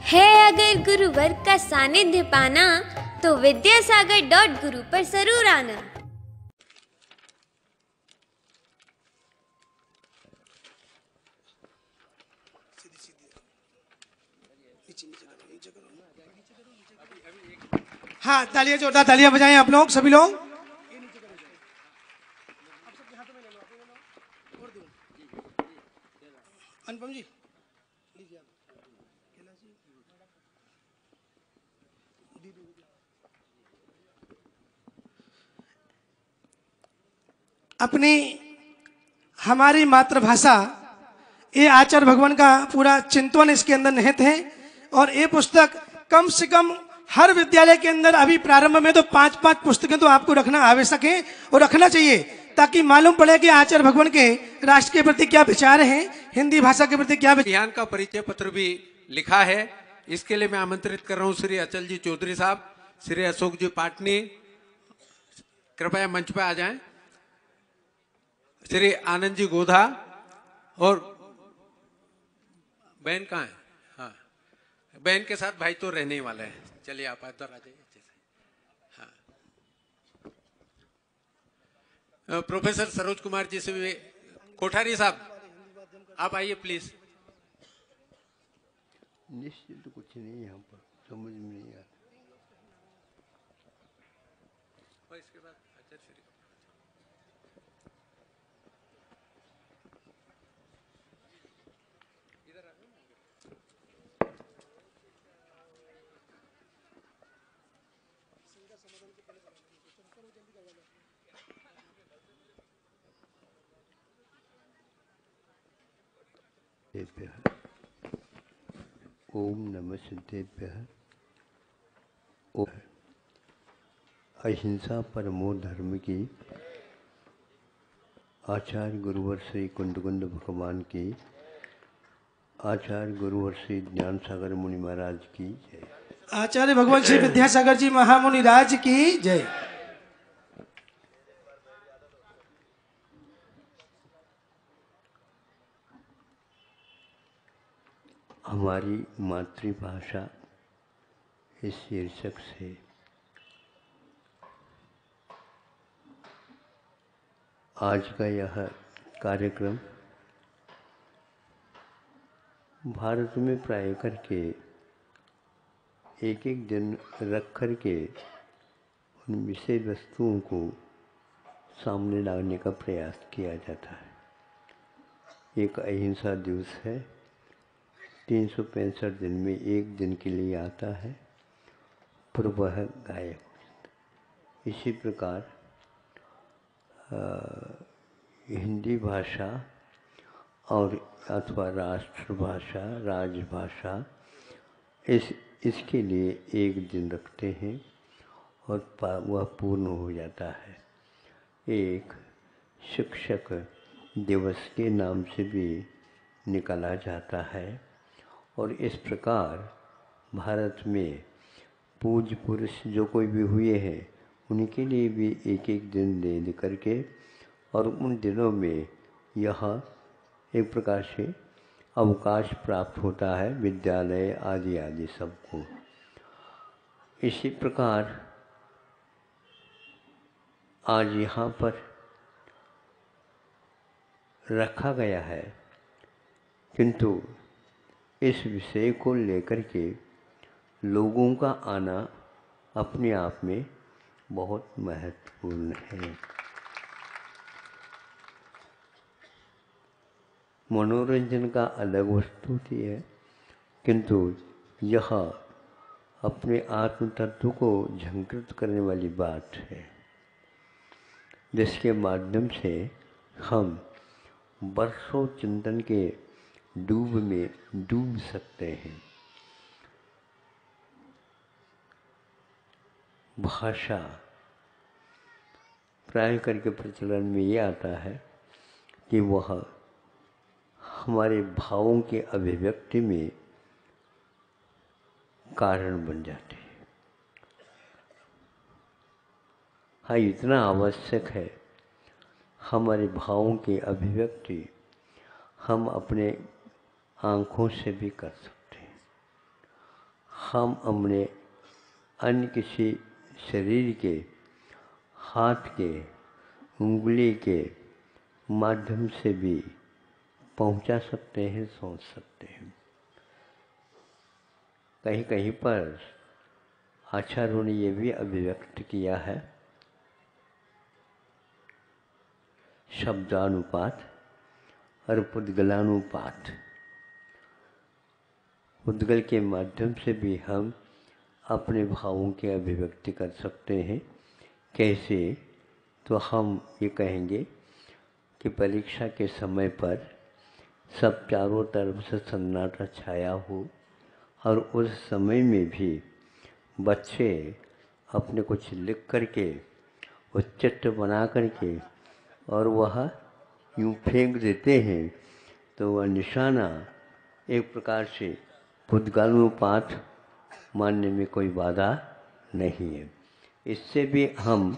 है अगर गुरुवर का सानिध्य पाना तो विद्यासागर.गुरु पर जरूर आना। हाँ, तालियां, जोरदार तालियां बजाएं आप लोग, सभी लोग। अनुपम जी लीजिए आप। अपनी हमारी मातृभाषा, ये आचार्य भगवान का पूरा चिंतन इसके अंदर निहित है। और ये पुस्तक कम से कम हर विद्यालय के अंदर अभी प्रारंभ में तो 5-5 पुस्तकें तो आपको रखना आवश्यक है और रखना चाहिए, ताकि मालूम पड़े कि आचार्य भगवान के राष्ट्र के प्रति क्या विचार है, हिंदी भाषा के प्रति क्या अभियान का परिचय पत्र भी लिखा है। इसके लिए मैं आमंत्रित कर रहा हूं श्री अचल जी चौधरी साहब, श्री अशोक जी पाटनी, कृपया मंच पर आ जाएं। श्री आनंद जी गोधा और बहन कहाँ है? हाँ, बहन के साथ भाई तो रहने ही वाले हैं। चलिए आप इधर आ जाइए अच्छे से। हाँ, प्रोफेसर सरोज कुमार जी से भी, कोठारी साहब आप आइए प्लीज। निश्चित तो कुछ नहीं यहाँ पर समझ में नहीं आता। और इसके बाद आचार्य श्री ओम नमः सिद्धेभ्यः। अहिंसा परमो धर्म की आचार्य गुरुवर श्री कुंदकुंद भगवान की, आचार्य गुरुवर श्री ज्ञान सागर मुनि महाराज की जय। आचार्य भगवान श्री विद्यासागर जी महामुनि राज की जय। हमारी मातृभाषा इस शीर्षक से आज का यह कार्यक्रम भारत में प्राय करके एक एक दिन रख कर के उन विषय वस्तुओं को सामने लाने का प्रयास किया जाता है। एक अहिंसा दिवस है, 365 दिन में एक दिन के लिए आता है, पर वह गायब हो जाता है। इसी प्रकार हिंदी भाषा और अथवा राष्ट्रभाषा, राजभाषा, इसके लिए एक दिन रखते हैं और वह पूर्ण हो जाता है। एक शिक्षक दिवस के नाम से भी निकाला जाता है। और इस प्रकार भारत में पूज्य पुरुष जो कोई भी हुए हैं उनके लिए भी एक एक दिन दे करके, और उन दिनों में यह एक प्रकार से अवकाश प्राप्त होता है विद्यालय आदि आदि सबको। इसी प्रकार आज यहाँ पर रखा गया है, किंतु इस विषय को लेकर के लोगों का आना अपने आप में बहुत महत्वपूर्ण है। मनोरंजन का अलग वस्तु होती है, किंतु यह अपने आत्म तत्व को झंकृत करने वाली बात है, जिसके माध्यम से हम वर्षों चिंतन के डूब में डूब सकते हैं। भाषा प्राय करके प्रचलन में ये आता है कि वह हमारे भावों के अभिव्यक्ति में कारण बन जाती है। हाँ, इतना आवश्यक है, हमारे भावों की अभिव्यक्ति हम अपने आँखों से भी कर सकते हैं। हम अपने अन्य किसी शरीर के, हाथ के, उंगली के माध्यम से भी पहुंचा सकते हैं, सोच सकते हैं। कहीं कहीं पर आचार्यों ने ये भी अभिव्यक्त किया है, शब्दानुपात और पुद्गलानुपात। पुद्गल के माध्यम से भी हम अपने भावों की अभिव्यक्ति कर सकते हैं। कैसे? तो हम ये कहेंगे कि परीक्षा के समय पर सब चारों तरफ से सन्नाटा छाया हो और उस समय में भी बच्चे अपने कुछ लिख करके, उच्चिष्ट बना करके और वह यूँ फेंक देते हैं, तो वह निशाना एक प्रकार से पुद्गलानुपात मानने में कोई बाधा नहीं है। इससे भी हम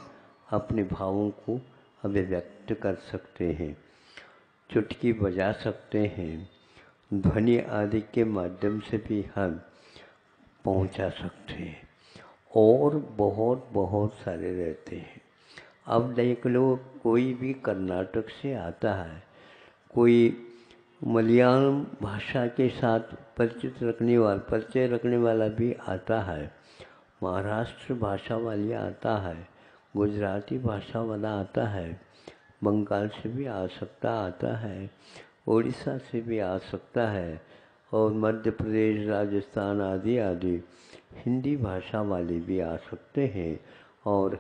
अपने भावों को अभिव्यक्त कर सकते हैं, चुटकी बजा सकते हैं, ध्वनि आदि के माध्यम से भी हम पहुंचा सकते हैं, और बहुत बहुत सारे रहते हैं। अब देख लो, कोई भी कर्नाटक से आता है, कोई मलयालम भाषा के साथ परिचय रखने वाला भी आता है, महाराष्ट्र भाषा वाली आता है, गुजराती भाषा वाला आता है, बंगाल से भी आ सकता आता है, उड़ीसा से भी आ सकता है, और मध्य प्रदेश, राजस्थान आदि आदि हिंदी भाषा वाले भी आ सकते हैं। और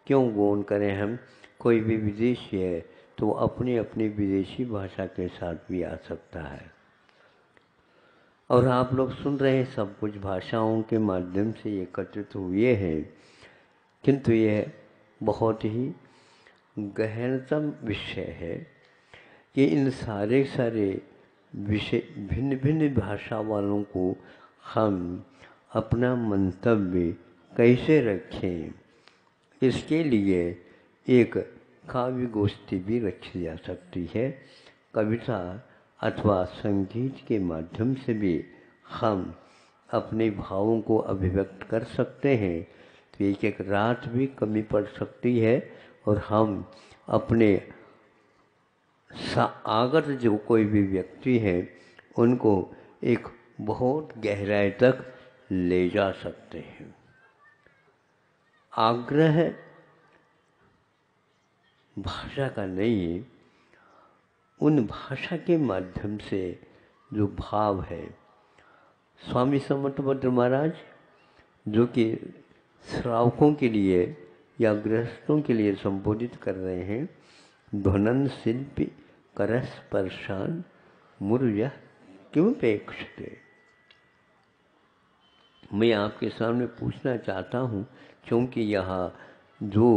क्यों गौन करें हम, कोई भी विदेशी है तो अपनी अपनी विदेशी भाषा के साथ भी आ सकता है। और आप लोग सुन रहे हैं, सब कुछ भाषाओं के माध्यम से एकत्रित हुए हैं, किंतु यह बहुत ही गहनतम विषय है कि इन सारे विषय भिन्न भिन्न भाषा वालों को हम अपना मंतव्य कैसे रखें, इसके लिए एक काव्य गोष्ठी भी रखी जा सकती है। कविता अथवा संगीत के माध्यम से भी हम अपने भावों को अभिव्यक्त कर सकते हैं। तो एक एक रात भी कमी पड़ सकती है और हम अपने आगत जो कोई भी व्यक्ति है उनको एक बहुत गहराई तक ले जा सकते हैं। आग्रह भाषा का नहीं है, उन भाषा के माध्यम से जो भाव है। स्वामी समर्थभद्र महाराज जो कि श्रावकों के लिए या गृहस्थों के लिए संबोधित कर रहे हैं, ध्वनन शिल्पी करस्पर्शान मुरुयः किमुपेक्षते। मैं आपके सामने पूछना चाहता हूँ, क्योंकि यहाँ जो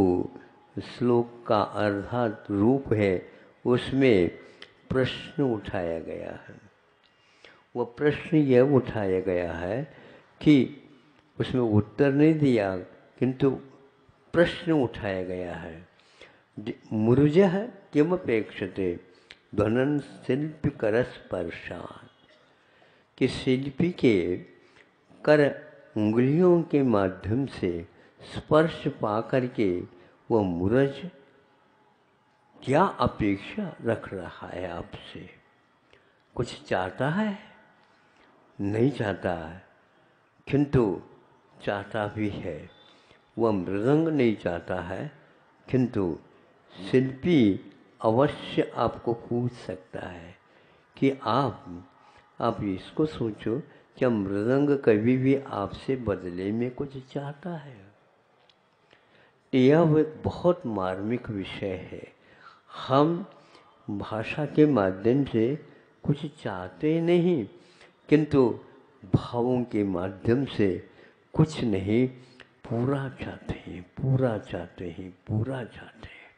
श्लोक का अर्थात रूप है उसमें प्रश्न उठाया गया है। वह प्रश्न यह उठाया गया है कि उसमें उत्तर नहीं दिया, किंतु प्रश्न उठाया गया है। मुरुजः किमपेक्षते ध्वनन शिल्पी करस्पर्शान, कि शिल्पी के कर उंगलियों के माध्यम से स्पर्श पा करके वह मुरज क्या अपेक्षा रख रहा है आपसे? कुछ चाहता है? नहीं चाहता है, किंतु चाहता भी है। वह मृदंग नहीं चाहता है, किंतु शिल्पी अवश्य आपको पूछ सकता है कि आप इसको सोचो, क्या मृदंग कभी भी आपसे बदले में कुछ चाहता है? यह एक बहुत मार्मिक विषय है। हम भाषा के माध्यम से कुछ चाहते नहीं, किंतु भावों के माध्यम से कुछ नहीं, पूरा चाहते हैं, पूरा चाहते हैं, पूरा चाहते हैं,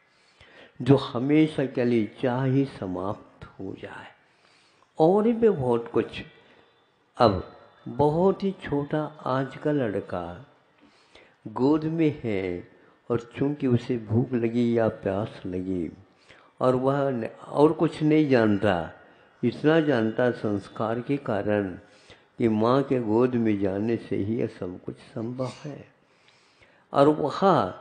जो हमेशा के लिए चाह ही समाप्त हो जाए। और भी बहुत कुछ। अब बहुत ही छोटा आज का लड़का गोद में है और चूंकि उसे भूख लगी या प्यास लगी और वह और कुछ नहीं जानता, इतना जानता संस्कार के कारण कि माँ के गोद में जाने से ही यह सब कुछ संभव है। और वहाँ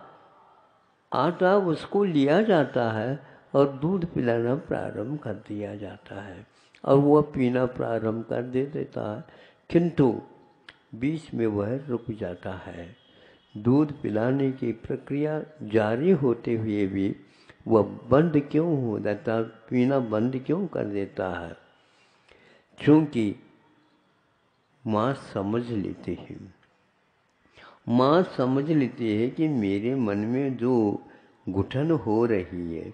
आटा उसको लिया जाता है और दूध पिलाना प्रारंभ कर दिया जाता है और वह पीना प्रारंभ कर देता है, किंतु बीच में वह रुक जाता है। दूध पिलाने की प्रक्रिया जारी होते हुए भी वह बंद क्यों हो जाता, पीना बंद क्यों कर देता है? क्योंकि माँ समझ लेती है, माँ समझ लेती है कि मेरे मन में जो घुटन हो रही है,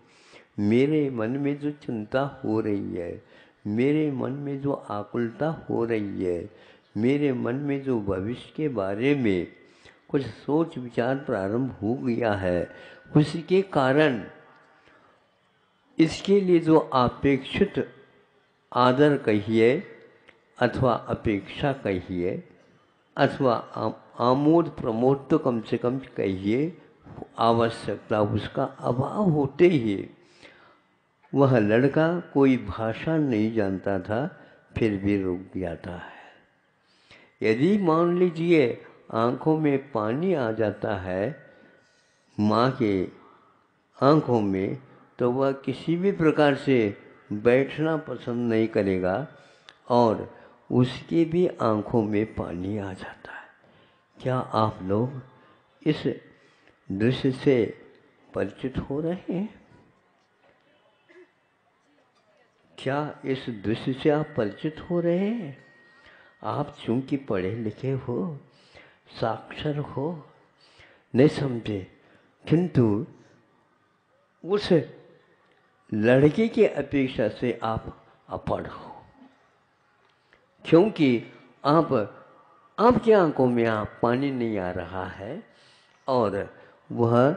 मेरे मन में जो चिंता हो रही है, मेरे मन में जो आकुलता हो रही है, मेरे मन में जो भविष्य के बारे में कुछ सोच विचार प्रारंभ हो गया है, उसके कारण इसके लिए जो अपेक्षित आदर कहिए अथवा अपेक्षा कहिए अथवा आमोद प्रमोद तो कम से कम कहिए, आवश्यकता उसका अभाव होते ही वह लड़का कोई भाषा नहीं जानता था, फिर भी रुक जाता है। यदि मान लीजिए आँखों में पानी आ जाता है माँ के आँखों में, तो वह किसी भी प्रकार से बैठना पसंद नहीं करेगा और उसके भी आँखों में पानी आ जाता है। क्या आप लोग इस दृश्य से परिचित हो रहे हैं? क्या इस दृश्य से आप परिचित हो रहे हैं? आप चूंकि पढ़े लिखे हो, साक्षर हो, नहीं समझे, किंतु उस लड़के की अपेक्षा से आप अपढ़ हो, क्योंकि आपकी आंखों में पानी नहीं आ रहा है और वह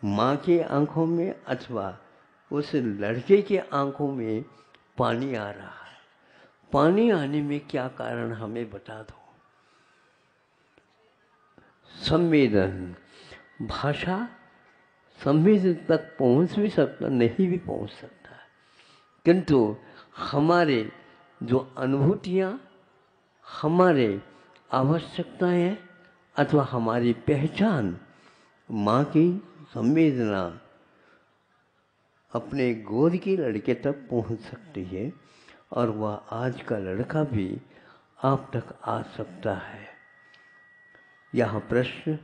माँ की आंखों में अथवा उस लड़के की आंखों में पानी आ रहा है। पानी आने में क्या कारण हमें बता दो। संवेदन, भाषा संवेदन तक पहुंच भी सकता, नहीं भी पहुंच सकता, किंतु हमारे जो अनुभूतियाँ, हमारे आवश्यकताएं अथवा हमारी पहचान माँ की संवेदना अपने गोद के लड़के तक पहुंच सकती है और वह आज का लड़का भी आप तक आ सकता है। यहाँ प्रश्न,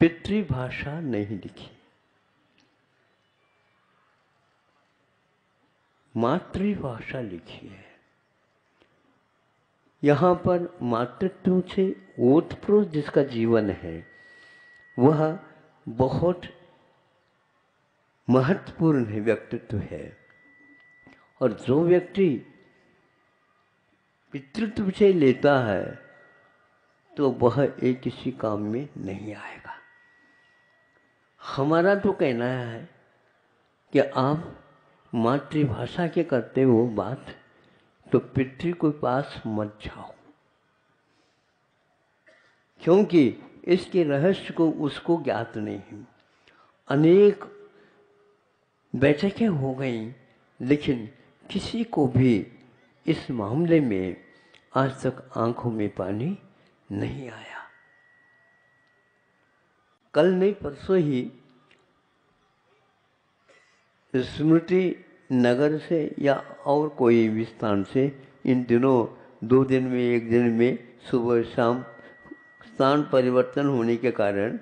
पितृभाषा नहीं लिखी, मातृभाषा लिखी है। यहाँ पर मातृत्व से ओतप्रोत जिसका जीवन है वह बहुत महत्वपूर्ण है, व्यक्तित्व है। और जो व्यक्ति पितृत्व से लेता है तो वह एक किसी काम में नहीं आएगा। हमारा तो कहना है कि आप मातृभाषा के करते हो बात, तो पितृ के पास मत जाओ, क्योंकि इसके रहस्य को उसको ज्ञात नहीं है। अनेक बैठकें हो गई, लेकिन किसी को भी इस मामले में आज तक आंखों में पानी नहीं आया। कल नहीं परसों ही स्मृति नगर से या और कोई भी स्थान से, इन दिनों 2 दिन में 1 दिन में सुबह शाम स्थान परिवर्तन होने के कारण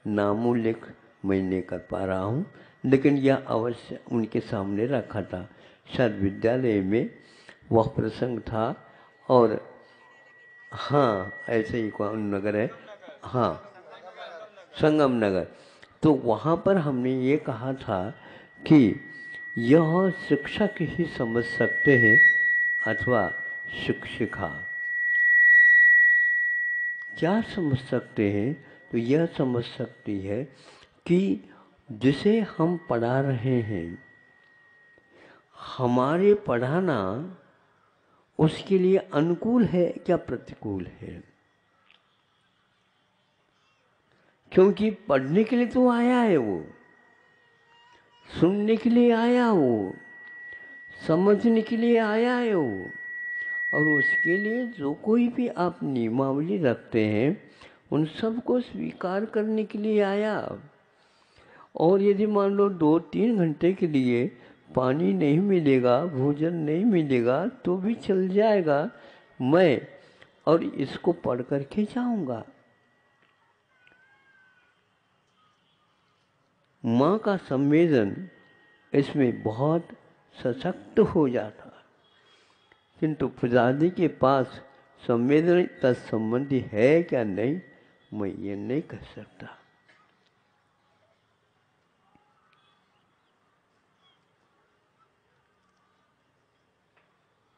नामोल्लेख मैं नहीं कर पा रहा हूँ, लेकिन यह अवश्य उनके सामने रखा था। शायद विद्यालय में वह प्रसंग था और हाँ, ऐसे ही कौन नगर है, हाँ संगम नगर, तो वहाँ पर हमने ये कहा था कि यह शिक्षक ही समझ सकते हैं अथवा शिक्षिका। क्या समझ सकते हैं? तो यह समझ सकती है कि जिसे हम पढ़ा रहे हैं, हमारे पढ़ाना उसके लिए अनुकूल है क्या प्रतिकूल है। क्योंकि पढ़ने के लिए तो आया है, वो सुनने के लिए आया, वो समझने के लिए आया है, वो और उसके लिए जो कोई भी आप नियमावली रखते हैं उन सब को स्वीकार करने के लिए आया। और यदि मान लो 2-3 घंटे के लिए पानी नहीं मिलेगा, भोजन नहीं मिलेगा तो भी चल जाएगा, मैं और इसको पढ़ करके जाऊंगा। माँ का संवेदन इसमें बहुत सशक्त हो जाता, किंतु पुजारी के पास संवेदन तत्संबंधी है क्या नहीं, मैं ये नहीं कह सकता।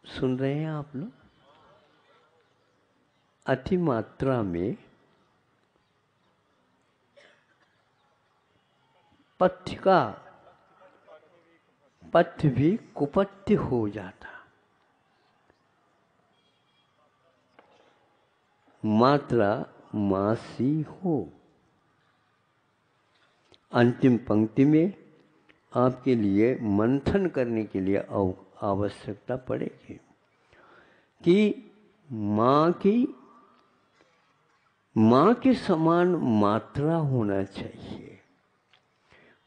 सुन रहे हैं आप लोग? अति मात्रा में पथ्य भी कुपथ्य हो जाता। मात्रा मासी हो। अंतिम पंक्ति में आपके लिए मंथन करने के लिए आवश्यकता पड़ेगी कि माँ के समान मात्रा होना चाहिए।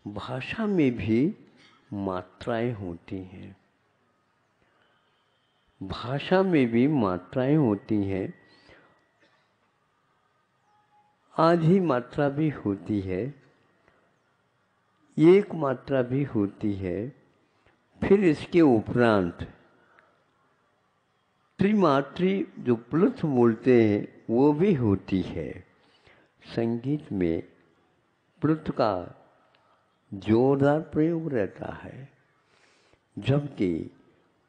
भाषा में भी मात्राएं होती हैं, भाषा में भी मात्राएं होती हैं। आधी मात्रा भी होती है, एक मात्रा भी होती है, फिर इसके उपरांत त्रिमात्री जो प्लुत बोलते हैं वो भी होती है। संगीत में प्लुत का जोरदार प्रयोग रहता है, जबकि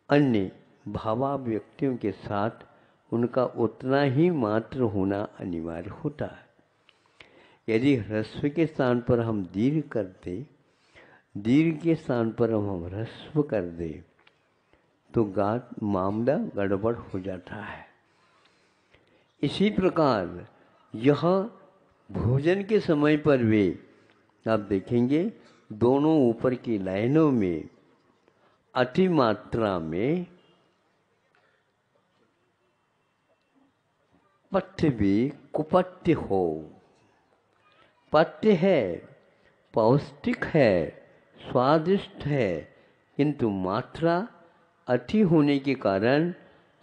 अन्य भावाव्यक्तियों के साथ उनका उतना ही मात्र होना अनिवार्य होता है। यदि ह्रस्व के स्थान पर हम दीर्घ कर दें, दीर्घ के स्थान पर हम ह्रस्व कर दें तो मामला गड़बड़ हो जाता है। इसी प्रकार यह भोजन के समय पर वे आप देखेंगे दोनों ऊपर की लाइनों में अति मात्रा में पथ्य भी कुपथ्य हो। पथ्य है, पौष्टिक है, स्वादिष्ट है, किंतु मात्रा अति होने के कारण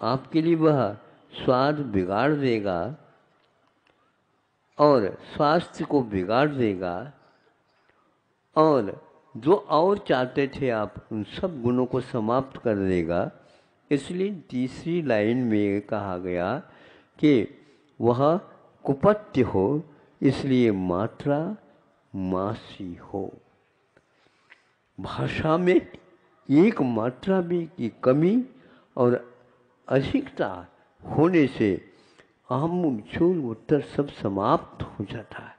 आपके लिए वह स्वाद बिगाड़ देगा और स्वास्थ्य को बिगाड़ देगा, और जो और चाहते थे आप उन सब गुणों को समाप्त कर देगा। इसलिए तीसरी लाइन में कहा गया कि वह कुपथ्य हो, इसलिए मात्रा मासी हो। भाषा में एक मात्रा भी की कमी और अधिकता होने से आमूल चूल उत्तर सब समाप्त हो जाता है।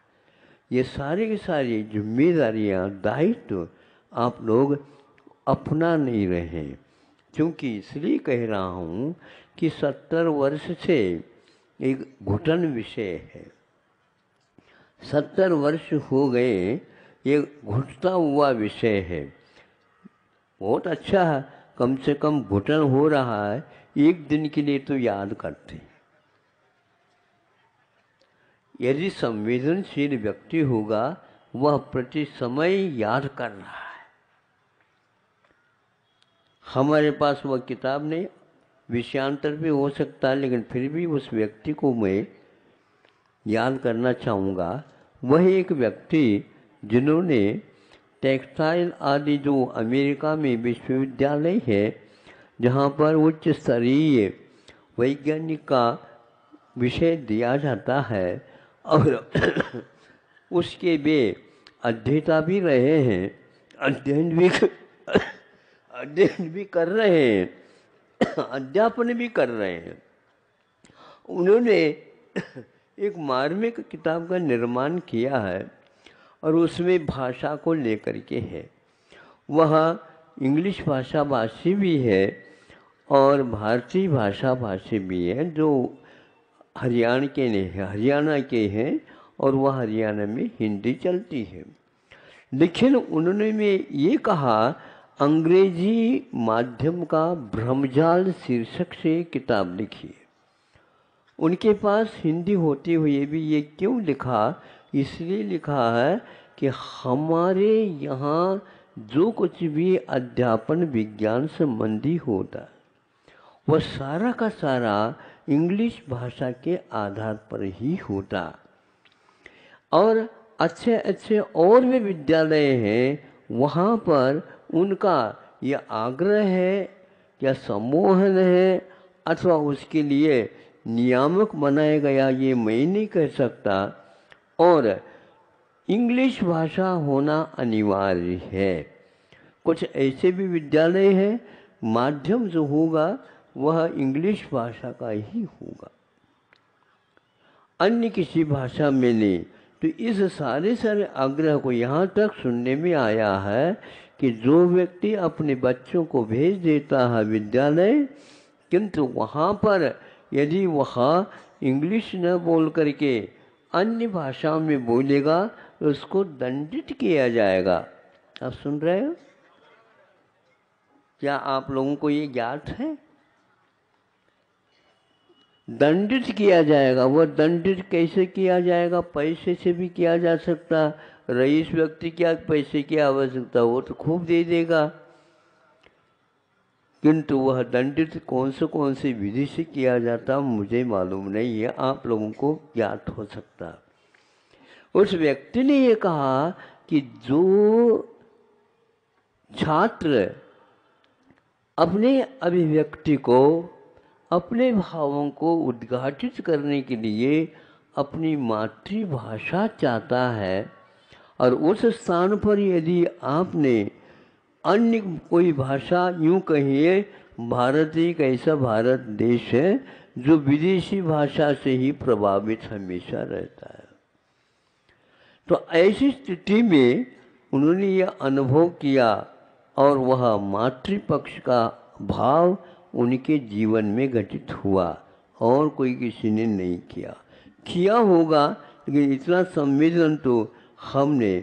ये सारे के सारे जिम्मेदारियां, दायित्व आप लोग अपना नहीं रहे, क्योंकि इसलिए कह रहा हूँ कि 70 वर्ष से एक घुटन विषय है। 70 वर्ष हो गए, ये घुटता हुआ विषय है। बहुत अच्छा है, कम से कम घुटन हो रहा है, एक दिन के लिए तो याद करते हैं। यदि संवेदनशील व्यक्ति होगा वह प्रति समय याद कर रहा है। हमारे पास वह किताब नहीं, विषयांतर भी हो सकता है, लेकिन फिर भी उस व्यक्ति को मैं याद करना चाहूँगा। वह एक व्यक्ति जिन्होंने टेक्सटाइल आदि जो अमेरिका में विश्वविद्यालय है जहाँ पर उच्च स्तरीय वैज्ञानिक का विषय दिया जाता है और उसके वे अध्येता भी रहे हैं, अध्ययन भी कर रहे हैं, अध्यापन भी कर रहे हैं। उन्होंने एक मार्मिक किताब का निर्माण किया है और उसमें भाषा को लेकर के है। वह इंग्लिश भाषा भाषी भी है और भारतीय भाषा भाषी भी है, जो हरियाणा के हैं और वह हरियाणा में हिंदी चलती है। लेकिन उन्होंने में ये कहा, अंग्रेजी माध्यम का भ्रमजाल शीर्षक से किताब लिखी है। उनके पास हिंदी होते हुए भी ये क्यों लिखा? इसलिए लिखा है कि हमारे यहाँ जो कुछ भी अध्यापन विज्ञान संबंधी होता है वह सारा का सारा इंग्लिश भाषा के आधार पर ही होता। और अच्छे अच्छे और भी विद्यालय हैं, वहाँ पर उनका यह आग्रह है या सम्मोहन है अथवा उसके लिए नियामक बनाया गया, ये मैं नहीं कह सकता। और इंग्लिश भाषा होना अनिवार्य है। कुछ ऐसे भी विद्यालय हैं माध्यम जो होगा वह इंग्लिश भाषा का ही होगा, अन्य किसी भाषा में नहीं। तो इस सारे आग्रह को यहाँ तक सुनने में आया है कि जो व्यक्ति अपने बच्चों को भेज देता है विद्यालय, किंतु वहाँ पर यदि वह इंग्लिश न बोल करके अन्य भाषाओं में बोलेगा तो उसको दंडित किया जाएगा। आप सुन रहे हो? क्या आप लोगों को ये ज्ञात है? दंडित किया जाएगा। वह दंडित कैसे किया जाएगा? पैसे से भी किया जा सकता। रईस व्यक्ति क्या पैसे की आवश्यकता, वो तो खूब दे देगा, किंतु वह दंडित कौन से विधि से किया जाता मुझे मालूम नहीं है, आप लोगों को ज्ञात हो सकता। उस व्यक्ति ने ये कहा कि जो छात्र अपने अभिव्यक्ति को, अपने भावों को उद्घाटित करने के लिए अपनी मातृभाषा चाहता है और उस स्थान पर यदि आपने अन्य कोई भाषा, यूँ कहिए भारत एक ऐसा भारत देश है जो विदेशी भाषा से ही प्रभावित हमेशा रहता है। तो ऐसी स्थिति में उन्होंने यह अनुभव किया और वह मातृपक्ष का भाव उनके जीवन में घटित हुआ और कोई किसी ने नहीं किया होगा, लेकिन इतना संवेदन तो हमने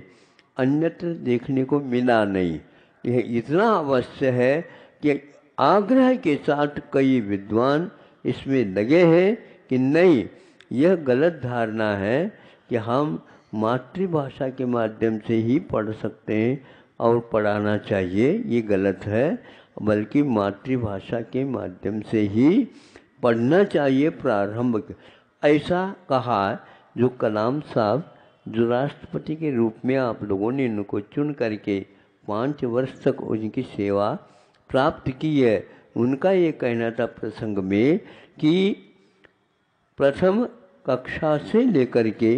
अन्यत्र देखने को मिला नहीं। यह इतना अवश्य है कि आग्रह के साथ कई विद्वान इसमें लगे हैं कि नहीं, यह गलत धारणा है कि हम मातृभाषा के माध्यम से ही पढ़ सकते हैं और पढ़ाना चाहिए, ये गलत है। बल्कि मातृभाषा के माध्यम से ही पढ़ना चाहिए प्रारंभ। ऐसा कहा जो कलाम साहब, जो राष्ट्रपति के रूप में आप लोगों ने इनको चुन करके 5 वर्ष तक उनकी सेवा प्राप्त की है, उनका ये कहना था प्रसंग में कि प्रथम कक्षा से लेकर के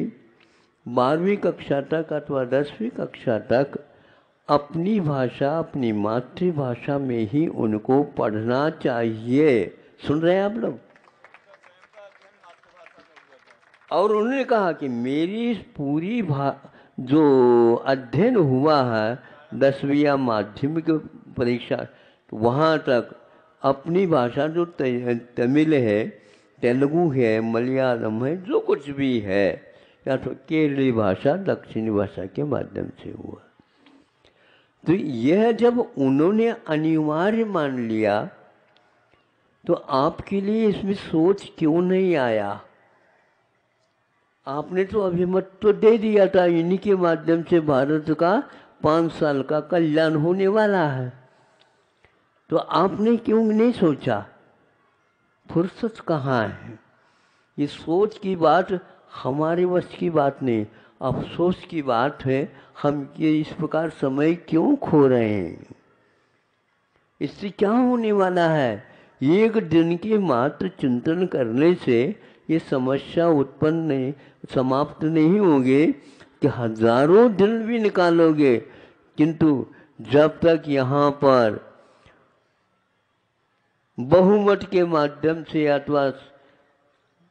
12वीं कक्षा तक अथवा 10वीं कक्षा तक अपनी भाषा, अपनी मातृभाषा में ही उनको पढ़ना चाहिए। सुन रहे हैं आप लोग? और उन्होंने कहा कि मेरी पूरी जो अध्ययन हुआ है 10वीं या माध्यमिक परीक्षा, तो वहाँ तक अपनी भाषा जो तमिल है, तेलुगु है, मलयालम है, जो कुछ भी है, या तो केरली भाषा, दक्षिणी भाषा के माध्यम से हुआ। तो यह जब उन्होंने अनिवार्य मान लिया तो आपके लिए इसमें सोच क्यों नहीं आया? आपने तो अभिमत तो दे दिया था, इन्हीं के माध्यम से भारत का 5 साल का कल्याण होने वाला है। तो आपने क्यों नहीं सोचा? फुर्सत कहाँ है? ये सोच की बात हमारे वश की बात नहीं, अफसोस की बात है। हम ये इस प्रकार समय क्यों खो रहे हैं? इससे क्या होने वाला है? एक दिन के मात्र चिंतन करने से ये समस्या उत्पन्न नहीं, समाप्त नहीं होगी कि हजारों दिन भी निकालोगे, किंतु जब तक यहाँ पर बहुमत के माध्यम से अथवा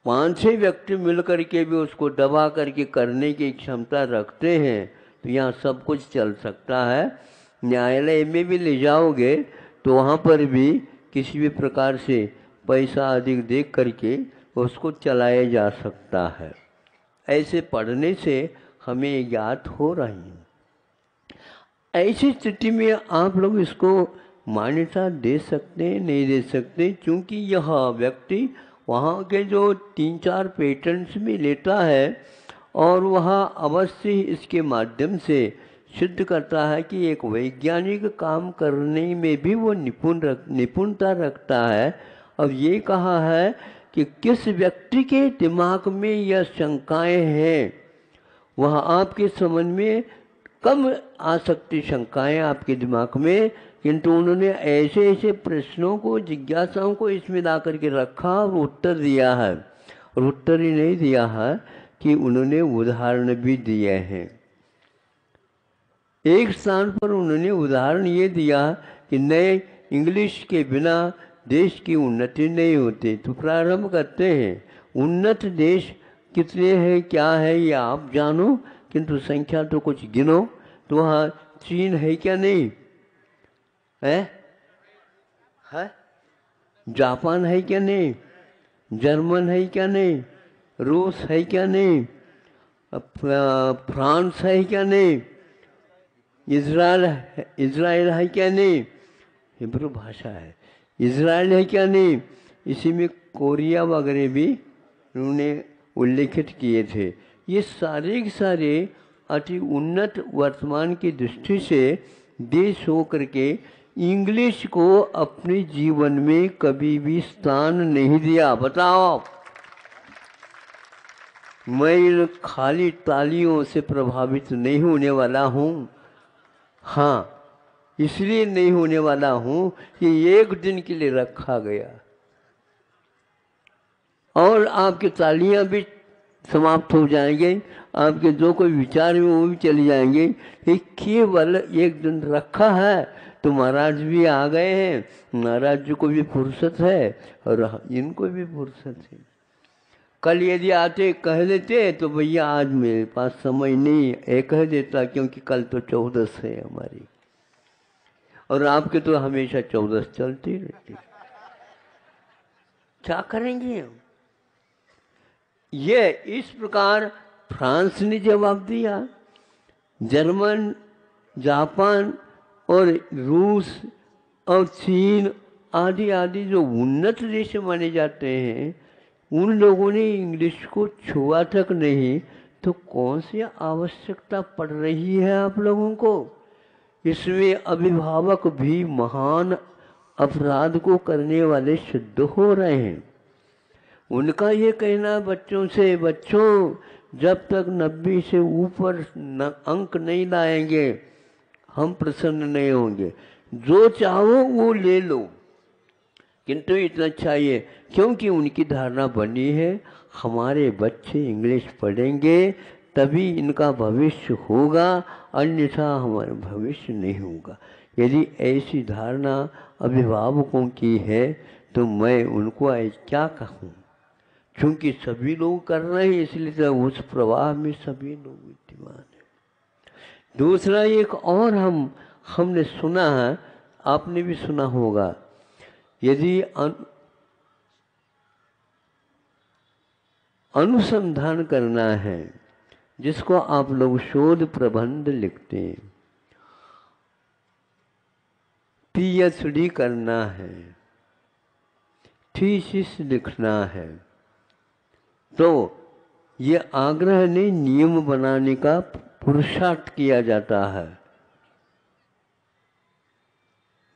5-6 व्यक्ति मिलकर के भी उसको दबा करके करने की क्षमता रखते हैं तो यहाँ सब कुछ चल सकता है। न्यायालय में भी ले जाओगे तो वहाँ पर भी किसी भी प्रकार से पैसा अधिक दे करके उसको चलाया जा सकता है। ऐसे पढ़ने से हमें ज्ञात हो रही है। ऐसी स्थिति में आप लोग इसको मान्यता दे सकते हैं, नहीं दे सकते, क्योंकि यह व्यक्ति वहाँ के जो 3-4 पेटेंट्स में लेता है और वह अवश्य ही इसके माध्यम से सिद्ध करता है कि एक वैज्ञानिक काम करने में भी वो निपुणता रखता है। अब ये कहा है कि किस व्यक्ति के दिमाग में यह शंकाएं हैं, वह आपके समझ में कम आ सकती शंकाएं आपके दिमाग में, किंतु उन्होंने ऐसे ऐसे प्रश्नों को, जिज्ञासाओं को इसमें ला करके रखा और उत्तर दिया है। और उत्तर ही नहीं दिया है कि उन्होंने उदाहरण भी दिए हैं। एक स्थान पर उन्होंने उदाहरण ये दिया कि नए इंग्लिश के बिना देश की उन्नति नहीं होती। तो प्रारंभ करते हैं, उन्नत देश कितने हैं, क्या है ये आप जानो, किंतु संख्या तो कुछ गिनो। तो वहाँ चीन है क्या, नहीं है? जापान है क्या, नहीं? जर्मन है क्या, नहीं? रूस है क्या, नहीं? फ्रांस है क्या, नहीं? इज़राइल है क्या, नहीं? हिब्रू भाषा है। इज़राइल है क्या, नहीं? इसी में कोरिया वगैरह भी उन्होंने उल्लेखित किए थे। ये सारे के सारे अति उन्नत वर्तमान की दृष्टि से देश हो करके इंग्लिश को अपने जीवन में कभी भी स्थान नहीं दिया। बताओ, मैं इन खाली तालियों से प्रभावित नहीं होने वाला हूँ। हाँ, इसलिए नहीं होने वाला हूँ कि एक दिन के लिए रखा गया और आपकी तालियां भी समाप्त हो जाएंगे, आपके जो कोई विचार में वो भी चले जाएंगे। ये केवल एक दिन रखा है तो महाराज भी आ गए हैं, महाराज जी को भी फुर्सत है और इनको भी फुर्सत है। कल यदि आते कह देते तो भैया आज मेरे पास समय नहीं है, कह देता, क्योंकि कल तो 14 है हमारी, और आपके तो हमेशा 14 चलती रहती। क्या करेंगे हम? ये इस प्रकार फ्रांस ने जवाब दिया। जर्मन, जापान और रूस और चीन आदि आदि जो उन्नत देश माने जाते हैं, उन लोगों ने इंग्लिश को छुआ तक नहीं। तो कौन सी आवश्यकता पड़ रही है आप लोगों को? इसमें अभिभावक भी महान अपराध को करने वाले सिद्ध हो रहे हैं। उनका ये कहना बच्चों से, बच्चों जब तक 90 से ऊपर अंक नहीं लाएंगे हम प्रसन्न नहीं होंगे। जो चाहो वो ले लो, किंतु इतना चाहिए, क्योंकि उनकी धारणा बनी है हमारे बच्चे इंग्लिश पढ़ेंगे तभी इनका भविष्य होगा, अन्यथा हमारा भविष्य नहीं होगा। यदि ऐसी धारणा अभिभावकों की है तो मैं उनको क्या कहूँ, क्योंकि सभी लोग कर रहे हैं, इसलिए तो उस प्रवाह में सभी लोग विद्यमान हैं। दूसरा एक और हमने सुना है, आपने भी सुना होगा, यदि अनुसंधान करना है, जिसको आप लोग शोध प्रबंध लिखते हैं, PhD करना है, थीसिस लिखना है, तो ये आग्रह नहीं नियम बनाने का पुरुषार्थ किया जाता है।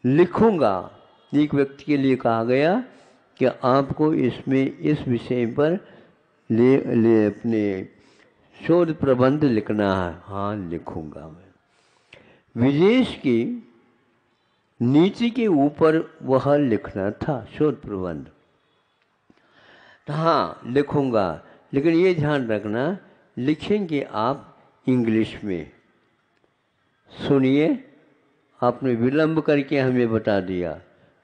लिखूंगा, एक व्यक्ति के लिए कहा गया कि आपको इसमें इस विषय पर ले अपने शोध प्रबंध लिखना है। हाँ, लिखूंगा मैं। विदेश की नीति के ऊपर वह लिखना था शोध प्रबंध। हाँ, लिखूंगा, लेकिन ये ध्यान रखना लिखेंगे आप इंग्लिश में। सुनिए, आपने विलंब करके हमें बता दिया,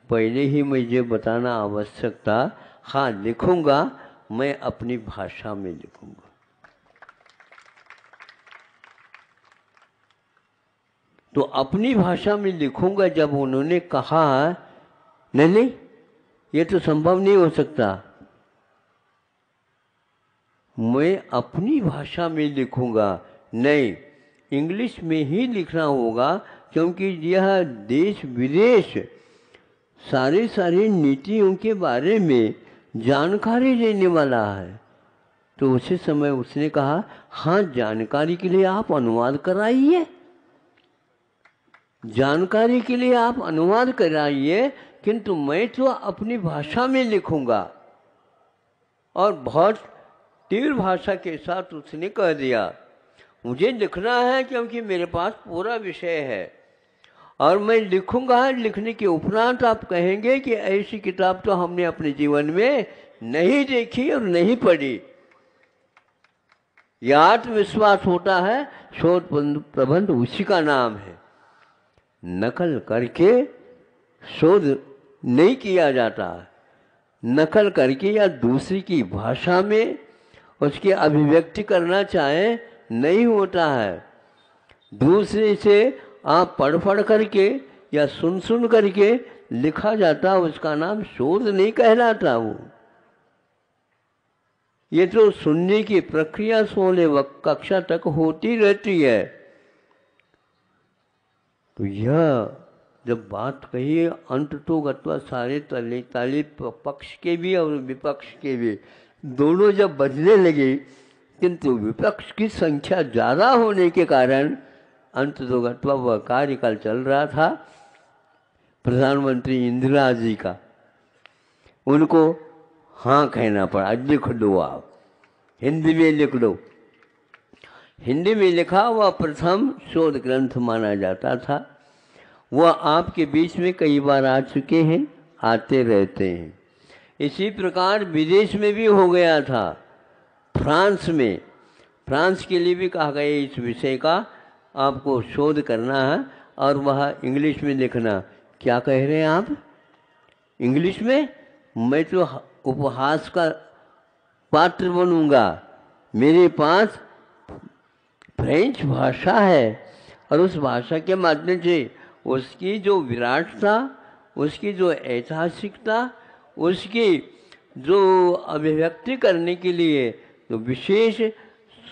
पहले ही मुझे बताना आवश्यक था। हाँ, लिखूंगा, मैं अपनी भाषा में लिखूंगा। तो अपनी भाषा में लिखूंगा जब उन्होंने कहा नहीं, ये तो संभव नहीं हो सकता, मैं अपनी भाषा में लिखूंगा। नहीं, इंग्लिश में ही लिखना होगा, क्योंकि यह देश विदेश सारी नीतियों के बारे में जानकारी देने वाला है। तो उसी समय उसने कहा, हाँ जानकारी के लिए आप अनुवाद कराइए, जानकारी के लिए आप अनुवाद कराइए, किंतु मैं तो अपनी भाषा में लिखूंगा। और बहुत तीव्र भाषा के साथ उसने कह दिया, मुझे लिखना है क्योंकि मेरे पास पूरा विषय है और मैं लिखूंगा। लिखने के उपरांत आप कहेंगे कि ऐसी किताब तो हमने अपने जीवन में नहीं देखी और नहीं पढ़ी। यह आत्मविश्वास होता है, शोध प्रबंध उसी का नाम है। नकल करके शोध नहीं किया जाता, नकल करके या दूसरी की भाषा में उसकी अभिव्यक्ति करना चाहे नहीं होता है। दूसरे से आप पढ़ करके या सुन करके लिखा जाता, उसका नाम शोध नहीं कहलाता। वो ये तो सुनने की प्रक्रिया 16 कक्षा तक होती रहती है। तो यह जब बात कही है, अंत तो गत्वा सारे ताली पक्ष के भी और विपक्ष के भी दोनों जब बजने लगे, किंतु विपक्ष की संख्या ज़्यादा होने के कारण अंत तो गत्वा वह कार्यकाल चल रहा था प्रधानमंत्री इंदिरा जी का। उनको हाँ कहना पड़ा, लिख दो आप, हिंदी में लिख दो। हिंदी में लिखा हुआ प्रथम शोध ग्रंथ माना जाता था। वह आपके बीच में कई बार आ चुके हैं, आते रहते हैं। इसी प्रकार विदेश में भी हो गया था। फ्रांस में, फ्रांस के लिए भी कहा गया इस विषय का आपको शोध करना है और वह इंग्लिश में लिखना। क्या कह रहे हैं आप? इंग्लिश में? मैं तो उपहास का पात्र बनूंगा। मेरे पास फ्रेंच भाषा है और उस भाषा के माध्यम से उसकी जो विराटता, उसकी जो ऐतिहासिकता, उसकी जो अभिव्यक्ति करने के लिए जो विशेष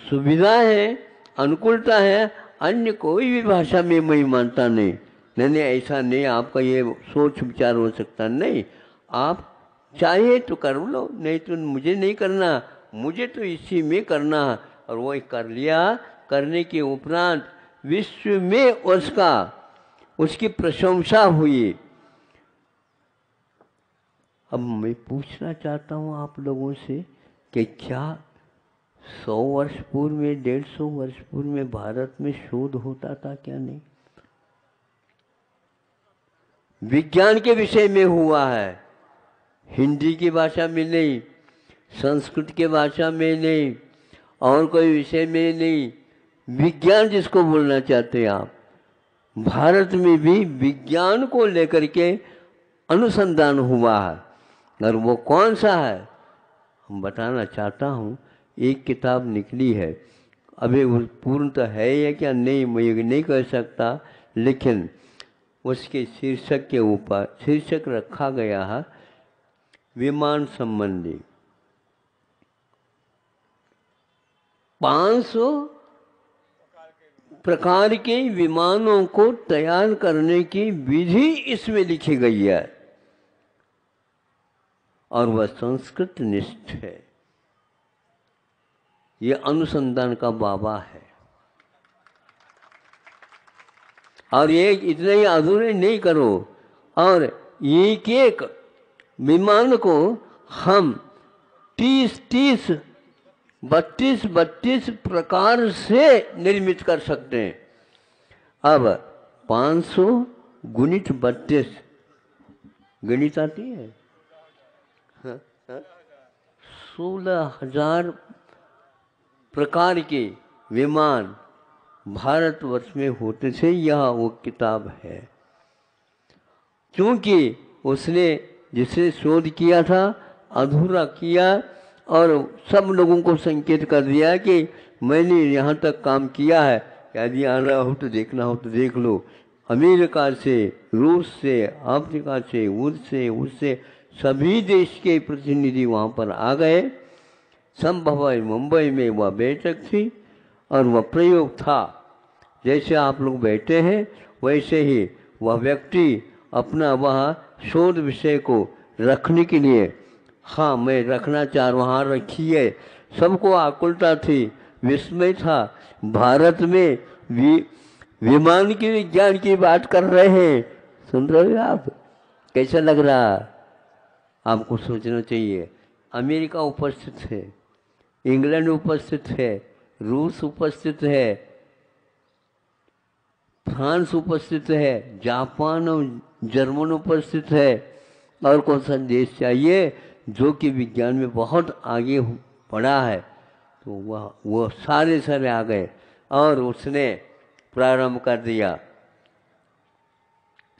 सुविधा है, अनुकूलता है, अन्य कोई भी भाषा में मैं मानता नहीं। नहीं ऐसा नहीं, आपका ये सोच विचार हो सकता नहीं। आप चाहे तो कर लो, नहीं तो मुझे नहीं करना, मुझे तो इसी में करना। और वो कर लिया। करने के उपरांत विश्व में उसकी प्रशंसा हुई। अब मैं पूछना चाहता हूँ आप लोगों से कि क्या 100 वर्ष पूर्व में, 150 वर्ष पूर्व में भारत में शोध होता था? क्या नहीं? विज्ञान के विषय में हुआ है, हिंदी की भाषा में नहीं, संस्कृत के भाषा में नहीं, और कोई विषय में नहीं। विज्ञान जिसको बोलना चाहते हैं आप, भारत में भी विज्ञान को लेकर के अनुसंधान हुआ है। और वो कौन सा है हम बताना चाहता हूँ। एक किताब निकली है, अभी वो पूर्णतः है या क्या नहीं मैं ये नहीं कह सकता, लेकिन उसके शीर्षक के ऊपर शीर्षक रखा गया है विमान संबंधी। 500 प्रकार के विमानों को तैयार करने की विधि इसमें लिखी गई है और वह संस्कृत निष्ठ है। ये अनुसंधान का बाबा है। और ये इतने ही अधूरे नहीं करो, और एक एक विमान को हम 30-32 प्रकार से निर्मित कर सकते हैं। अब 500 गुणित 32 गणित आती है, 16,000 प्रकार के विमान भारतवर्ष में होते थे। यह वो किताब है। क्योंकि उसने जिसे शोध किया था अधूरा किया और सब लोगों को संकेत कर दिया कि मैंने यहाँ तक काम किया है, यदि आना हो तो देखना हो तो देख लो। अमेरिका से, रूस से, अफ्रीका से, उससे सभी देश के प्रतिनिधि वहाँ पर आ गए। संभव है मुंबई में वह बैठक थी और वह प्रयोग था। जैसे आप लोग बैठे हैं वैसे ही वह व्यक्ति अपना वहाँ शोध विषय को रखने के लिए, हाँ मैं रखना चाह रहा, वहाँ रखिए। सबको आकुलता थी, विस्मय था। भारत में विमान की विज्ञान की बात कर रहे हैं, सुन रहे हो आप? कैसा लग रहा? आपको सोचना चाहिए। अमेरिका उपस्थित है, इंग्लैंड उपस्थित है, रूस उपस्थित है, फ्रांस उपस्थित है, जापान और जर्मन उपस्थित है, और कौन सा देश चाहिए जो कि विज्ञान में बहुत आगे बढ़ा है? तो वह सारे आ गए और उसने प्रारंभ कर दिया।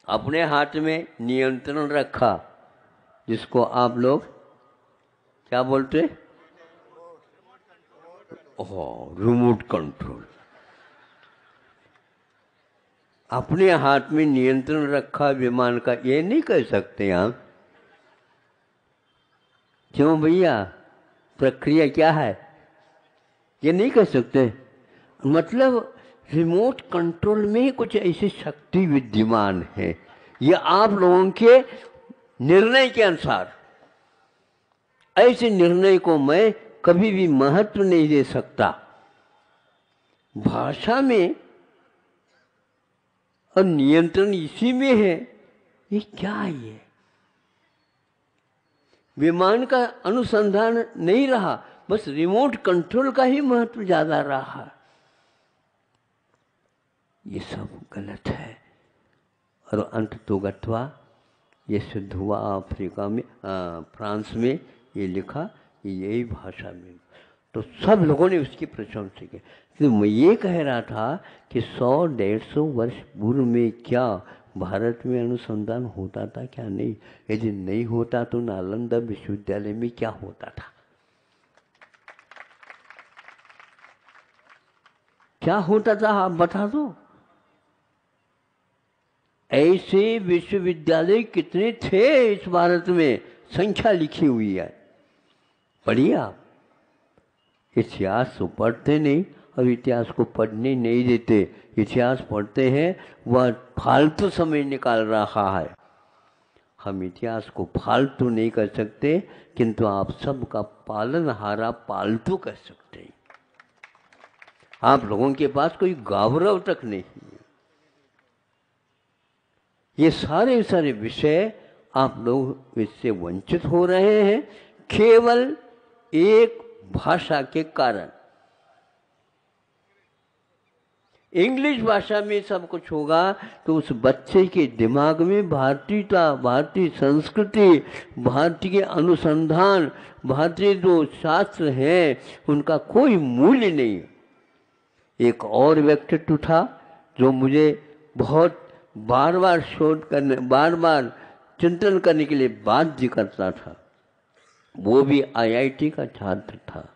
अपने हाथ में नियंत्रण रखा, जिसको आप लोग क्या बोलते? Remote control. अपने हाथ में नियंत्रण रखा विमान का, ये नहीं कह सकते आप। क्यों भैया? प्रक्रिया क्या है ये नहीं कह सकते। मतलब रिमोट कंट्रोल में ही कुछ ऐसी शक्ति विद्यमान है। ये आप लोगों के निर्णय के अनुसार, ऐसे निर्णय को मैं कभी भी महत्व नहीं दे सकता। भाषा में और नियंत्रण इसी में है। ये क्या है? ये विमान का अनुसंधान नहीं रहा, बस रिमोट कंट्रोल का ही महत्व ज्यादा रहा। ये सब गलत है। और अंत तो गत्वा ये सिद्ध हुआ अफ्रीका में, फ्रांस में ये लिखा, यही भाषा में। तो सब लोगों ने उसकी प्रशंसा की। तो मैं ये कह रहा था कि 100-150 वर्ष पूर्व में क्या भारत में अनुसंधान होता था क्या? नहीं। यदि नहीं होता तो नालंदा विश्वविद्यालय में क्या होता था? क्या होता था आप बता दो। ऐसे विश्वविद्यालय कितने थे इस भारत में, संख्या लिखी हुई है, पढ़िए आप। इतिहास तो पढ़ते नहीं और इतिहास को पढ़ने नहीं देते। इतिहास पढ़ते हैं वह फालतू समय निकाल रहा है। हम इतिहास को फालतू नहीं कर सकते, किंतु आप सबका पालनहारा पालतू कर सकते हैं। आप लोगों के पास कोई गौरव तक नहीं है। ये सारे विषय आप लोग इससे वंचित हो रहे हैं, केवल एक भाषा के कारण। इंग्लिश भाषा में सब कुछ होगा तो उस बच्चे के दिमाग में भारतीयता, भारतीय संस्कृति, भारतीय अनुसंधान, भारतीय जो शास्त्र हैं उनका कोई मूल्य नहीं। एक और व्यक्तित्व था जो मुझे बहुत बार बार शोध करने, बार बार चिंतन करने के लिए बाध्य करता था। वो भी IIT का छात्र था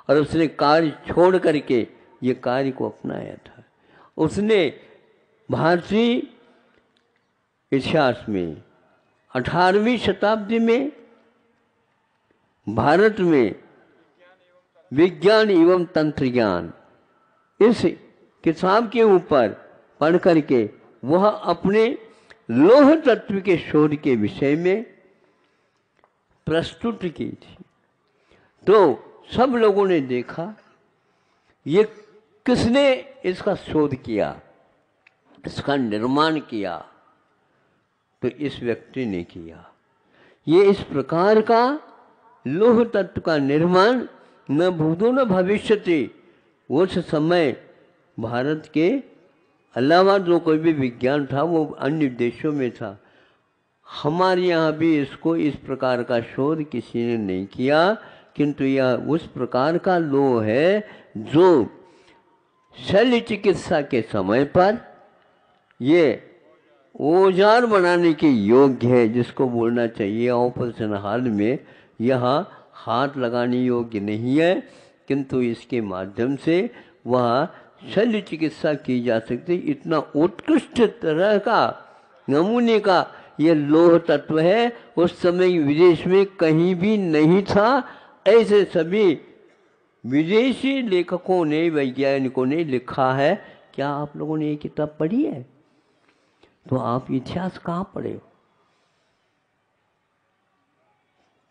और उसने कार्य छोड़ करके ये कार्य को अपनाया था। उसने भारतीय इतिहास में 18वीं शताब्दी में भारत में विज्ञान एवं तंत्र ज्ञान इस किताब के ऊपर पढ़ करके वह अपने लौह तत्व के शोध के विषय में प्रस्तुत की थी। तो सब लोगों ने देखा ये किसने इसका शोध किया, इसका निर्माण किया, तो इस व्यक्ति ने किया। ये इस प्रकार का लौह तत्व का निर्माण न भूतो न भविष्यति उस समय भारत के अलावा जो कोई भी विज्ञान था वो अन्य देशों में था। हमारे यहाँ भी इसको इस प्रकार का शोध किसी ने नहीं किया, किंतु यह उस प्रकार का लौह है जो शल्य चिकित्सा के समय पर ये औजार बनाने के योग्य है, जिसको बोलना चाहिए ऑपरेशन हॉल में यहाँ हाथ लगाने योग्य नहीं है, किंतु इसके माध्यम से वह शल्य चिकित्सा की जा सकती। इतना उत्कृष्ट तरह का नमूने का ये लौह तत्व है, उस समय विदेश में कहीं भी नहीं था। ऐसे सभी विदेशी लेखकों ने, वैज्ञानिकों ने लिखा है। क्या आप लोगों ने ये किताब पढ़ी है? तो आप इतिहास कहाँ पढ़े हो?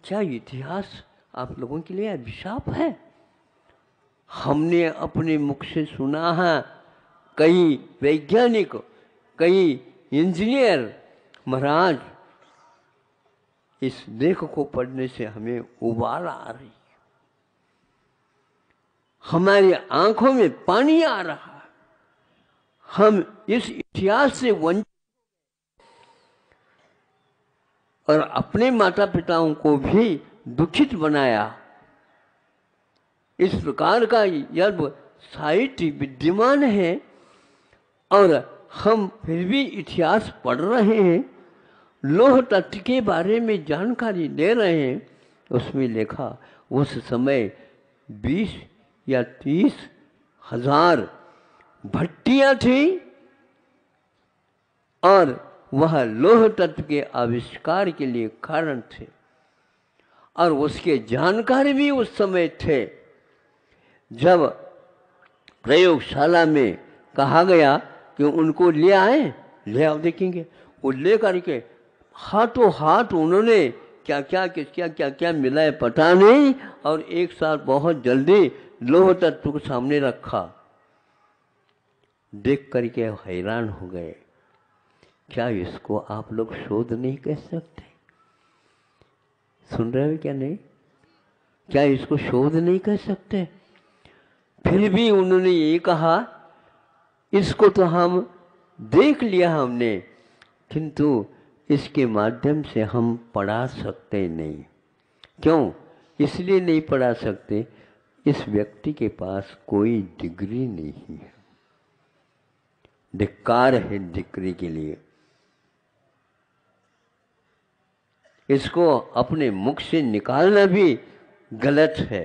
क्या इतिहास आप लोगों के लिए अभिशाप है? हमने अपने मुख से सुना है, कई वैज्ञानिक, कई इंजीनियर, महाराज इस लेख को पढ़ने से हमें उबाल आ रही है, हमारी आंखों में पानी आ रहा है, हम इस इतिहास से वंचित और अपने माता पिताओं को भी दुखित बनाया। इस प्रकार का जब साहित्य विद्यमान है और हम फिर भी इतिहास पढ़ रहे हैं, लौह तत्व के बारे में जानकारी ले रहे हैं, उसमें लिखा उस समय 20 या 30 हजार भट्टियां थी और वह लौह तत्व के आविष्कार के लिए कारण थे और उसके जानकार भी उस समय थे। जब प्रयोगशाला में कहा गया कि उनको ले आए, ले आओ देखेंगे, वो ले करके हाथों हाथ उन्होंने क्या क्या किसका क्या क्या मिला है पता नहीं, और एक साथ बहुत जल्दी लौह तत्व को सामने रखा। देख करके हैरान हो गए, क्या इसको आप लोग शोध नहीं कह सकते? सुन रहे हो क्या? नहीं, क्या इसको शोध नहीं कह सकते? फिर भी उन्होंने ये कहा, इसको तो हम देख लिया हमने, किंतु इसके माध्यम से हम पढ़ा सकते नहीं। क्यों? इसलिए नहीं पढ़ा सकते, इस व्यक्ति के पास कोई डिग्री नहीं है। धिक्कार है डिग्री के लिए। इसको अपने मुख से निकालना भी गलत है।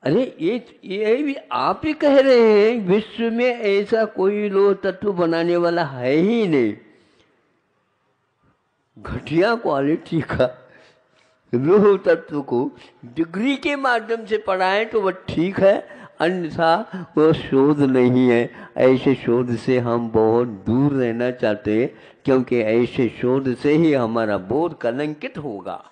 अरे ये भी आप ही कह रहे हैं, विश्व में ऐसा कोई लौह तत्व बनाने वाला है ही नहीं। घटिया क्वालिटी का लौह तत्व को डिग्री के माध्यम से पढ़ाएं तो वह ठीक है, अन्यथा वह शोध नहीं है। ऐसे शोध से हम बहुत दूर रहना चाहते हैं, क्योंकि ऐसे शोध से ही हमारा बोध कलंकित होगा,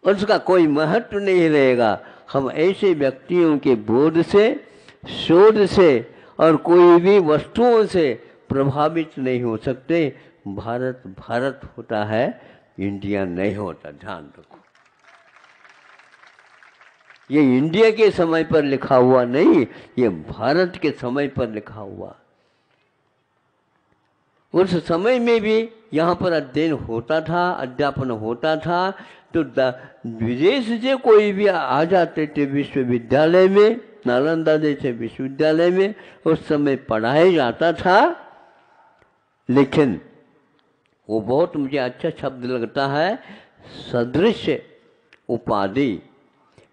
उसका कोई महत्व नहीं रहेगा। हम ऐसे व्यक्तियों के बोध से, शोध से और कोई भी वस्तुओं से प्रभावित नहीं हो सकते। भारत भारत होता है, इंडिया नहीं होता, ध्यान रखो। ये इंडिया के समय पर लिखा हुआ नहीं, ये भारत के समय पर लिखा हुआ। उस समय में भी यहाँ पर अध्ययन होता था, अध्यापन होता था, तो विदेश से कोई भी आ जाते थे विश्वविद्यालय में, नालंदा जैसे विश्वविद्यालय में उस समय पढ़ाया जाता था। लेकिन वो बहुत मुझे अच्छा शब्द लगता है, सदृश उपाधि,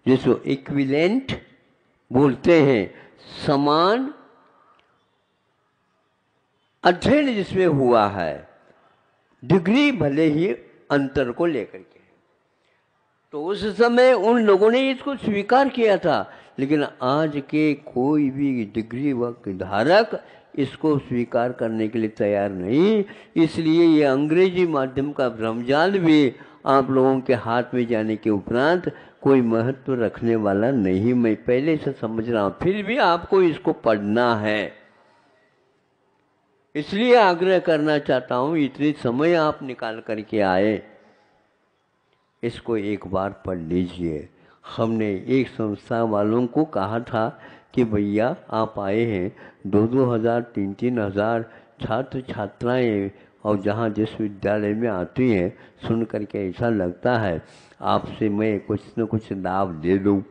जिसको इक्विवेलेंट बोलते हैं, समान अध्ययन जिसमें हुआ है, डिग्री भले ही अंतर को लेकर के। तो उस समय उन लोगों ने इसको स्वीकार किया था, लेकिन आज के कोई भी डिग्री व धारक इसको स्वीकार करने के लिए तैयार नहीं। इसलिए ये अंग्रेजी माध्यम का भ्रमजाल भी आप लोगों के हाथ में जाने के उपरांत कोई महत्व रखने वाला नहीं, मैं पहले से समझ रहा हूँ। फिर भी आपको इसको पढ़ना है, इसलिए आग्रह करना चाहता हूँ, इतने समय आप निकाल करके आए, इसको एक बार पढ़ लीजिए। हमने एक संस्था वालों को कहा था कि भैया आप आए हैं, 2-2 हज़ार 3-3 हज़ार छात्र छात्राएँ और जहाँ जिस विद्यालय में आती हैं, सुन करके ऐसा लगता है आपसे मैं कुछ न कुछ लाभ ले लूँ।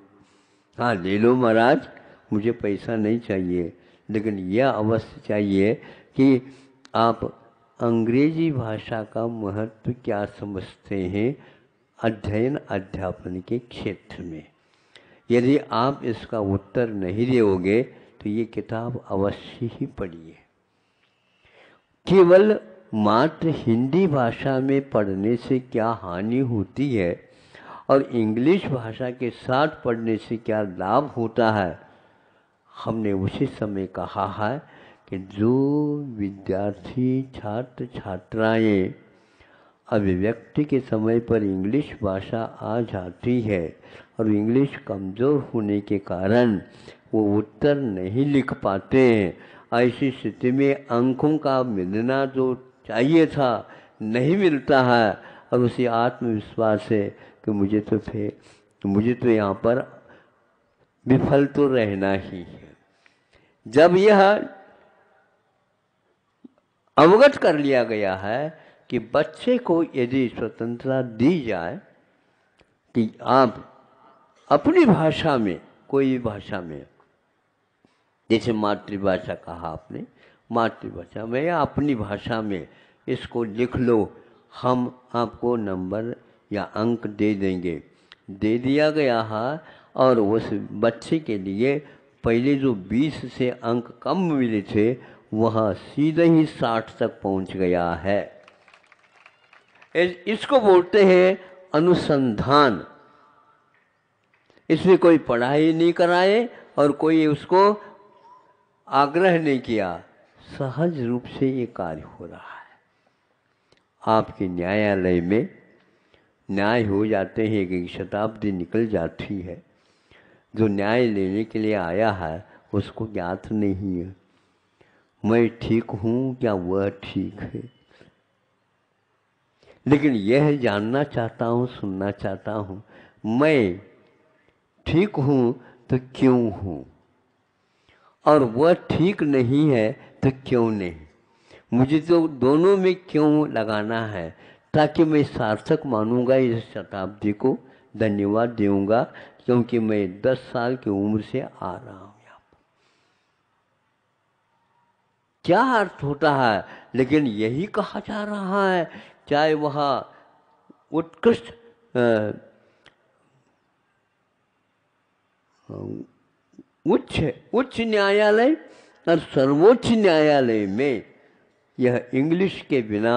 हाँ ले लो महाराज, मुझे पैसा नहीं चाहिए, लेकिन यह अवश्य चाहिए कि आप अंग्रेजी भाषा का महत्व क्या समझते हैं अध्ययन अध्यापन के क्षेत्र में। यदि आप इसका उत्तर नहीं दोगे तो ये किताब अवश्य ही पढ़िए। केवल मात्र हिंदी भाषा में पढ़ने से क्या हानि होती है और इंग्लिश भाषा के साथ पढ़ने से क्या लाभ होता है, हमने उसी समय कहा है कि जो विद्यार्थी छात्र छात्राएं अभिव्यक्ति के समय पर इंग्लिश भाषा आ जाती है और इंग्लिश कमज़ोर होने के कारण वो उत्तर नहीं लिख पाते हैं, ऐसी स्थिति में अंकों का मिलना जो चाहिए था नहीं मिलता है और उसी आत्मविश्वास है कि मुझे तो यहाँ पर विफल तो रहना ही है। जब यह अवगत कर लिया गया है कि बच्चे को यदि स्वतंत्रता दी जाए कि आप अपनी भाषा में, कोई भी भाषा में, जैसे मातृभाषा कहा आपने, मातृभाषा में या अपनी भाषा में इसको लिख लो, हम आपको नंबर या अंक दे देंगे, दे दिया गया है। और उस बच्चे के लिए पहले जो 20 से अंक कम मिले थे वह सीधे ही 60 तक पहुंच गया है। इसको बोलते हैं अनुसंधान। इसमें कोई पढ़ाई नहीं कराए और कोई उसको आग्रह नहीं किया, सहज रूप से ये कार्य हो रहा है। आपके न्यायालय में न्याय हो जाते हैं, एक शताब्दी निकल जाती है, जो न्याय लेने के लिए आया है उसको ज्ञात नहीं है मैं ठीक हूँ क्या वह ठीक है, लेकिन यह जानना चाहता हूँ, सुनना चाहता हूँ, मैं ठीक हूँ तो क्यों हूँ और वह ठीक नहीं है तो क्यों नहीं, मुझे तो दोनों में क्यों लगाना है, ताकि मैं सार्थक मानूंगा इस शताब्दी को, धन्यवाद दूंगा, क्योंकि मैं 10 साल की उम्र से आ रहा हूँ यहाँ पर। क्या अर्थ होता है, लेकिन यही कहा जा रहा है, चाहे वह उत्कृष्ट उच्च न्यायालय और सर्वोच्च न्यायालय में यह इंग्लिश के बिना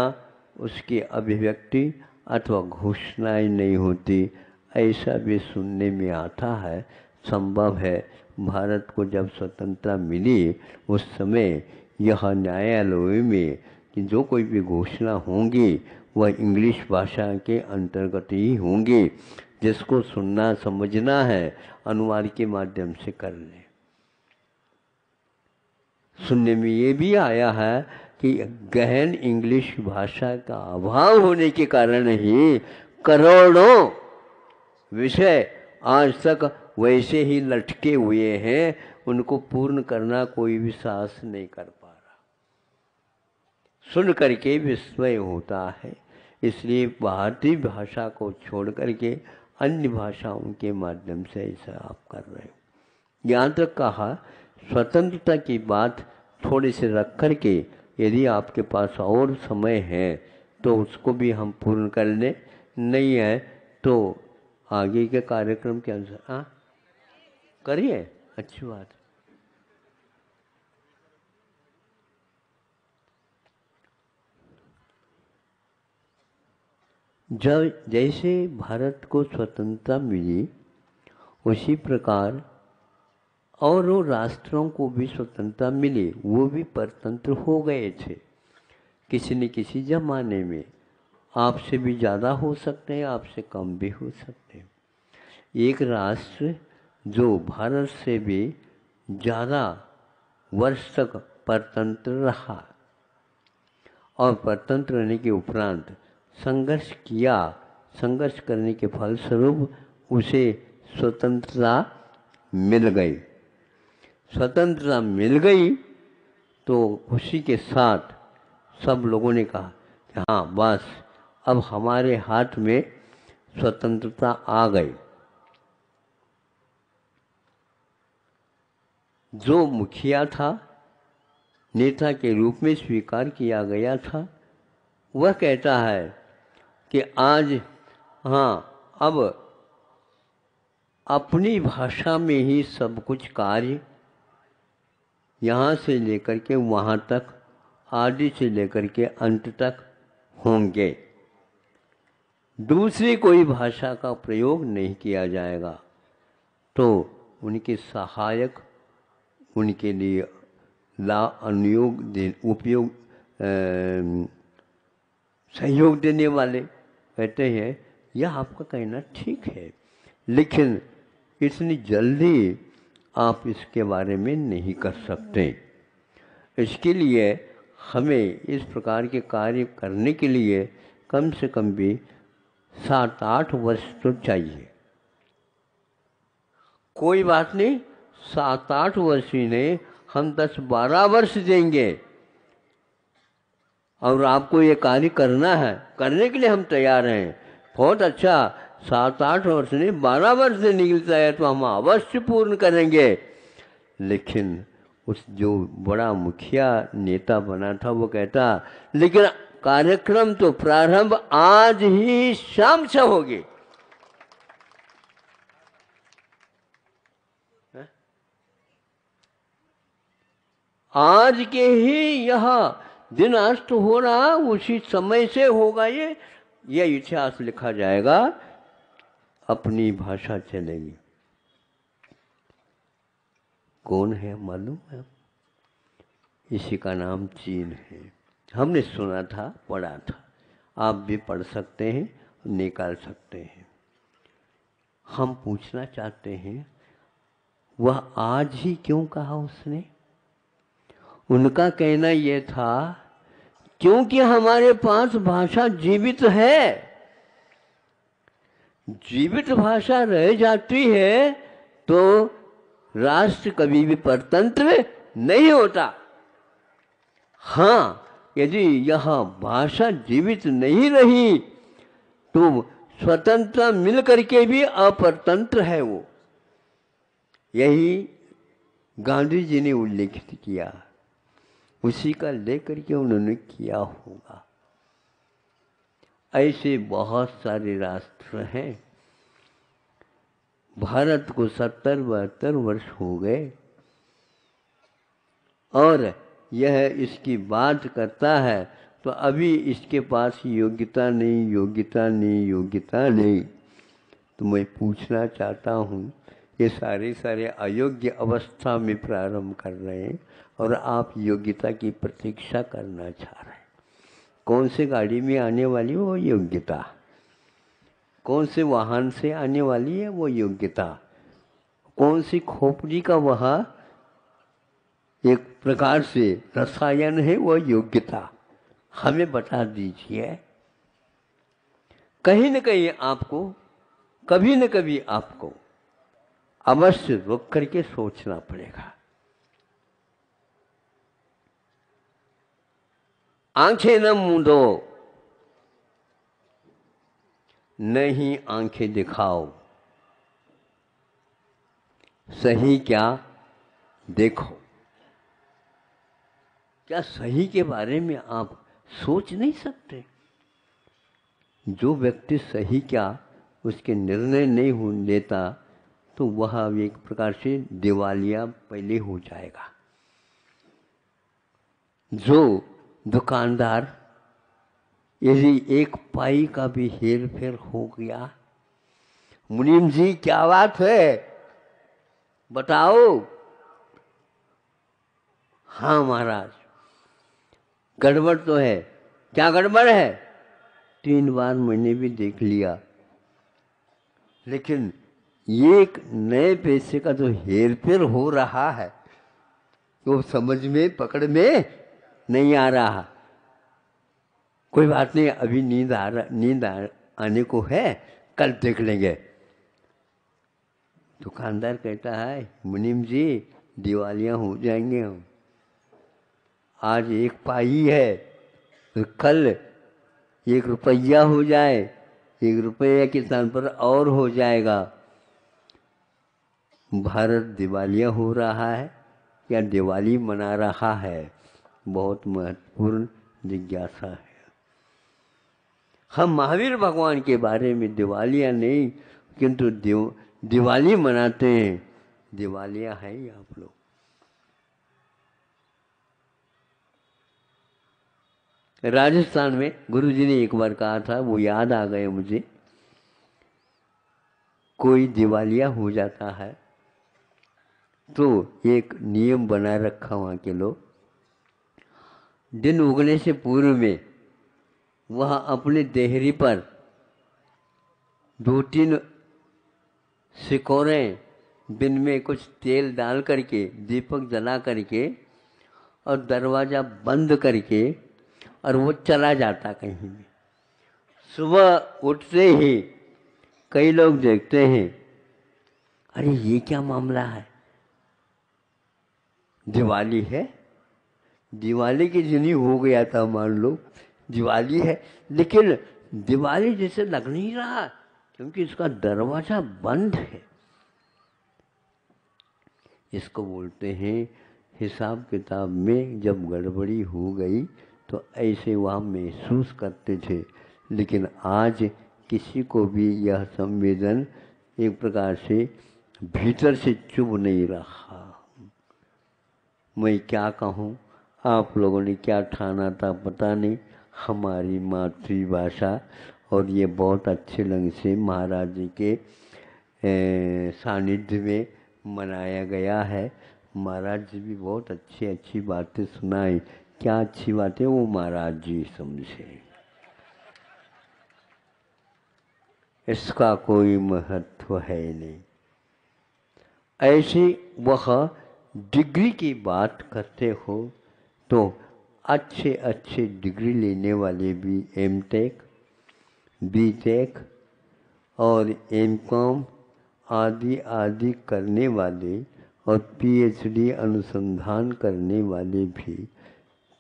उसकी अभिव्यक्ति अथवा घोषणाएं नहीं होती, ऐसा भी सुनने में आता है। संभव है भारत को जब स्वतंत्रता मिली उस समय यह न्यायालयों में कि जो कोई भी घोषणा होंगी वह इंग्लिश भाषा के अंतर्गत ही होंगी, जिसको सुनना समझना है अनुवाद के माध्यम से कर लें। सुनने में ये भी आया है कि गहन इंग्लिश भाषा का अभाव होने के कारण ही करोड़ों विषय आज तक वैसे ही लटके हुए हैं, उनको पूर्ण करना कोई भी साहस नहीं कर पा रहा। सुन करके विस्मय होता है, इसलिए भारतीय भाषा को छोड़ करके अन्य भाषाओं के माध्यम से ऐसा आप कर रहे हो। यहाँ तक कहा स्वतंत्रता की बात थोड़े से रख करके यदि आपके पास और समय है तो उसको भी हम पूर्ण कर लें, नहीं है तो आगे के कार्यक्रम के अनुसार करिए, अच्छी बात। जब जैसे भारत को स्वतंत्रता मिली उसी प्रकार और वो राष्ट्रों को भी स्वतंत्रता मिली, वो भी परतंत्र हो गए थे किसी न किसी जमाने में। आपसे भी ज़्यादा हो सकते हैं, आपसे कम भी हो सकते हैं। एक राष्ट्र जो भारत से भी ज़्यादा वर्ष तक परतंत्र रहा और परतंत्र रहने के उपरांत संघर्ष किया, संघर्ष करने के फलस्वरूप उसे स्वतंत्रता मिल गई। स्वतंत्रता मिल गई तो खुशी के साथ सब लोगों ने कहा कि हाँ बस अब हमारे हाथ में स्वतंत्रता आ गई। जो मुखिया था, नेता के रूप में स्वीकार किया गया था, वह कहता है कि आज हाँ अब अपनी भाषा में ही सब कुछ कार्य यहाँ से लेकर के वहाँ तक, आदि से लेकर के अंत तक होंगे, दूसरी कोई भाषा का प्रयोग नहीं किया जाएगा। तो उनके सहायक, उनके लिए उपयोग सहयोग देने वाले कहते हैं यह आपका कहना ठीक है, लेकिन इतनी जल्दी आप इसके बारे में नहीं कर सकते। इसके लिए हमें इस प्रकार के कार्य करने के लिए कम से कम भी 7-8 वर्ष तो चाहिए। कोई बात नहीं, 7-8 वर्ष ही नहीं, हम 10-12 वर्ष देंगे और आपको ये कार्य करना है, करने के लिए हम तैयार हैं। बहुत अच्छा, 7-8 वर्ष नहीं 12 वर्ष से निकलता है तो हम अवश्य पूर्ण करेंगे। लेकिन उस जो बड़ा मुखिया नेता बना था वो कहता लेकिन कार्यक्रम तो प्रारंभ आज ही शाम से होगी। आज के ही यह दिन अस्त हो रहा उसी समय से होगा। ये इतिहास लिखा जाएगा, अपनी भाषा चलेगी। कौन है मालूम है? इसी का नाम चीन है। हमने सुना था, पढ़ा था, आप भी पढ़ सकते हैं, निकाल सकते हैं। हम पूछना चाहते हैं वह आज ही क्यों कहा उसने? उनका कहना यह था क्योंकि हमारे पास भाषा जीवित है। जीवित भाषा रह जाती है तो राष्ट्र कभी भी परतंत्र नहीं होता। हाँ, यदि यह भाषा जीवित नहीं रही तो स्वतंत्रता मिल करके भी अपरतंत्र है वो। यही गांधी जी ने उल्लेखित किया, उसी का लेकर के उन्होंने किया होगा। ऐसे बहुत सारे राष्ट्र हैं। भारत को 70-72 वर्ष हो गए और यह इसकी बात करता है तो अभी इसके पास योग्यता नहीं, योग्यता नहीं, योग्यता नहीं। तो मैं पूछना चाहता हूँ, ये सारे अयोग्य अवस्था में प्रारंभ कर रहे हैं और आप योग्यता की प्रतीक्षा करना चाह रहे हैं। कौन से गाड़ी में आने वाली है वो योग्यता, कौन से वाहन से आने वाली है वो योग्यता, कौन सी खोपड़ी का वह एक प्रकार से रसायन है वो योग्यता, हमें बता दीजिए। कहीं न कहीं आपको, कभी न कभी आपको अवश्य रुक करके सोचना पड़ेगा। आंखें न मूंदो, नहीं आंखें दिखाओ, सही क्या देखो। क्या सही के बारे में आप सोच नहीं सकते? जो व्यक्ति सही क्या उसके निर्णय नहीं हो लेता तो वह एक प्रकार से दिवालिया पहले हो जाएगा। जो दुकानदार यदि एक पाई का भी हेर फेर हो गया, मुनीम जी क्या बात है बताओ। हाँ महाराज, गड़बड़ तो है। क्या गड़बड़ है? 3 बार मैंने भी देख लिया, लेकिन एक नए पैसे का जो हेर फेर हो रहा है वो समझ में, पकड़ में नहीं आ रहा। कोई बात नहीं, अभी नींद आने को है, कल देख लेंगे। दुकानदार कहता है मुनीम जी दिवालियां हो जाएंगे हम, आज 1 पाई है तो कल 1 रुपया हो जाए, 1 रुपया के स्थान पर और हो जाएगा। भारत दिवालिया हो रहा है या दिवाली मना रहा है? बहुत महत्वपूर्ण जिज्ञासा है। हम महावीर भगवान के बारे में दिवालिया नहीं किंतु दिवाली मनाते हैं। दिवालिया है ही आप लोग। राजस्थान में गुरुजी ने एक बार कहा था, वो याद आ गए मुझे। कोई दिवालिया हो जाता है तो एक नियम बना रखा वहाँ के लोग, दिन उगने से पूर्व में वह अपने देहरी पर 2-3 सिकोरें दिन में कुछ तेल डाल करके दीपक जला करके और दरवाज़ा बंद करके और वो चला जाता कहीं भी। सुबह उठते ही कई लोग देखते हैं, अरे ये क्या मामला है, दिवाली है, दिवाली के दिन ही हो गया था, मान लो दिवाली है, लेकिन दिवाली जैसे लग नहीं रहा क्योंकि इसका दरवाज़ा बंद है। इसको बोलते हैं हिसाब किताब में जब गड़बड़ी हो गई तो ऐसे वह महसूस करते थे, लेकिन आज किसी को भी यह संवेदन एक प्रकार से भीतर से चुभ नहीं रहा। मैं क्या कहूँ, आप लोगों ने क्या ठाना था पता नहीं। हमारी मातृभाषा और ये बहुत अच्छे ढंग से महाराज जी के सानिध्य में मनाया गया है। महाराज जी भी बहुत अच्छी अच्छी बातें सुनाई। क्या अच्छी बातें वो महाराज जी समझे, इसका कोई महत्व है नहीं। ऐसी वह डिग्री की बात करते हो तो अच्छे अच्छे डिग्री लेने वाले भी एमटेक, बीटेक और एमकॉम आदि आदि करने वाले और पीएचडी अनुसंधान करने वाले भी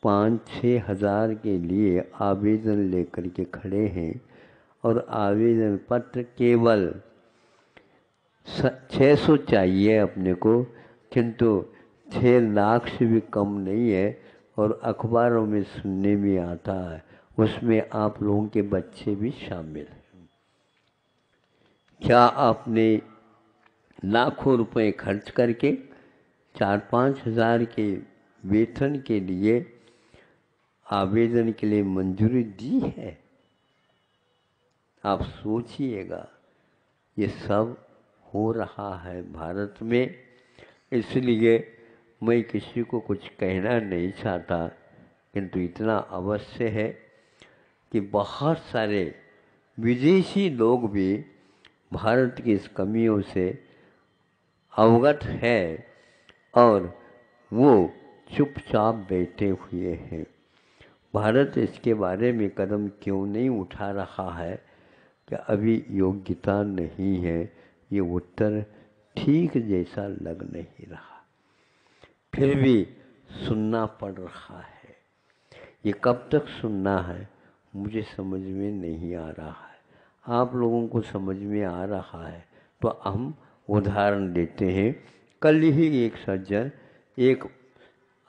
5-6 हज़ार के लिए आवेदन लेकर के खड़े हैं और आवेदन पत्र केवल 600 चाहिए अपने को, किंतु 6 लाख से भी कम नहीं है। और अखबारों में सुनने में आता है उसमें आप लोगों के बच्चे भी शामिल हैं। क्या आपने लाखों रुपए खर्च करके 4-5 हज़ार के वेतन के लिए आवेदन के लिए मंजूरी दी है? आप सोचिएगा, ये सब हो रहा है भारत में। इसलिए मैं किसी को कुछ कहना नहीं चाहता, किंतु इतना अवश्य है कि बहुत सारे विदेशी लोग भी भारत की इस कमियों से अवगत है और वो चुपचाप बैठे हुए हैं। भारत इसके बारे में कदम क्यों नहीं उठा रहा है कि अभी योग्यता नहीं है, ये उत्तर ठीक जैसा लग नहीं रहा, फिर भी सुनना पड़ रहा है। ये कब तक सुनना है मुझे समझ में नहीं आ रहा है। आप लोगों को समझ में आ रहा है तो हम उदाहरण देते हैं। कल ही एक सज्जन एक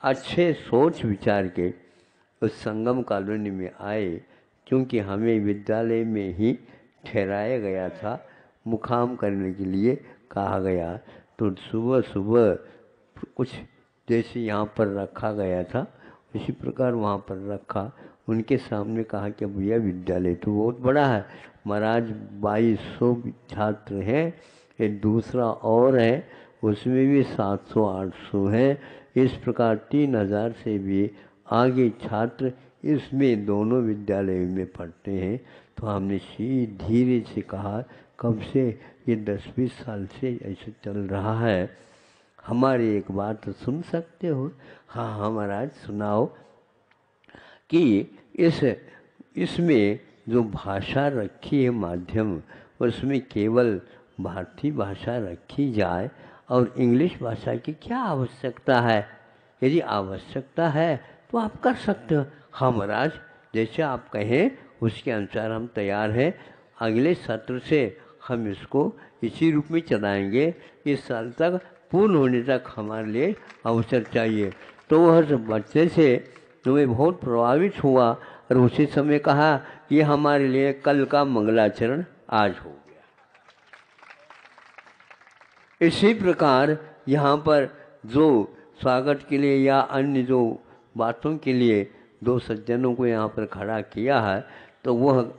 अच्छे सोच विचार के उस संगम कॉलोनी में आए, क्योंकि हमें विद्यालय में ही ठहराया गया था, मुकाम करने के लिए कहा गया। तो सुबह सुबह कुछ जैसे यहाँ पर रखा गया था उसी प्रकार वहाँ पर रखा। उनके सामने कहा कि भैया विद्यालय तो बहुत बड़ा है महाराज, 2200 छात्र हैं, एक दूसरा और है उसमें भी 700-800 हैं, इस प्रकार 3000 से भी आगे छात्र इसमें दोनों विद्यालय में पढ़ते हैं। तो हमने धीरे से कहा, कब से ये 10-20 साल से ऐसे चल रहा है, हमारी एक बात सुन सकते हो? हाँ महाराज सुनाओ। कि इसमें जो भाषा रखी है माध्यम, उसमें केवल भारतीय भाषा रखी जाए और इंग्लिश भाषा की क्या आवश्यकता है? यदि आवश्यकता है तो आप कर सकते हो। हाँ महाराज, जैसे आप कहें उसके अनुसार हम तैयार हैं। अगले सत्र से हम इसको इसी रूप में चलाएंगे, इस साल तक पूर्ण होने तक हमारे लिए अवसर चाहिए। तो वह बच्चे से मैं बहुत प्रभावित हुआ और उसी समय कहा ये हमारे लिए कल का मंगलाचरण आज हो गया। इसी प्रकार यहाँ पर जो स्वागत के लिए या अन्य जो बातों के लिए 2 सज्जनों को यहाँ पर खड़ा किया है, तो वह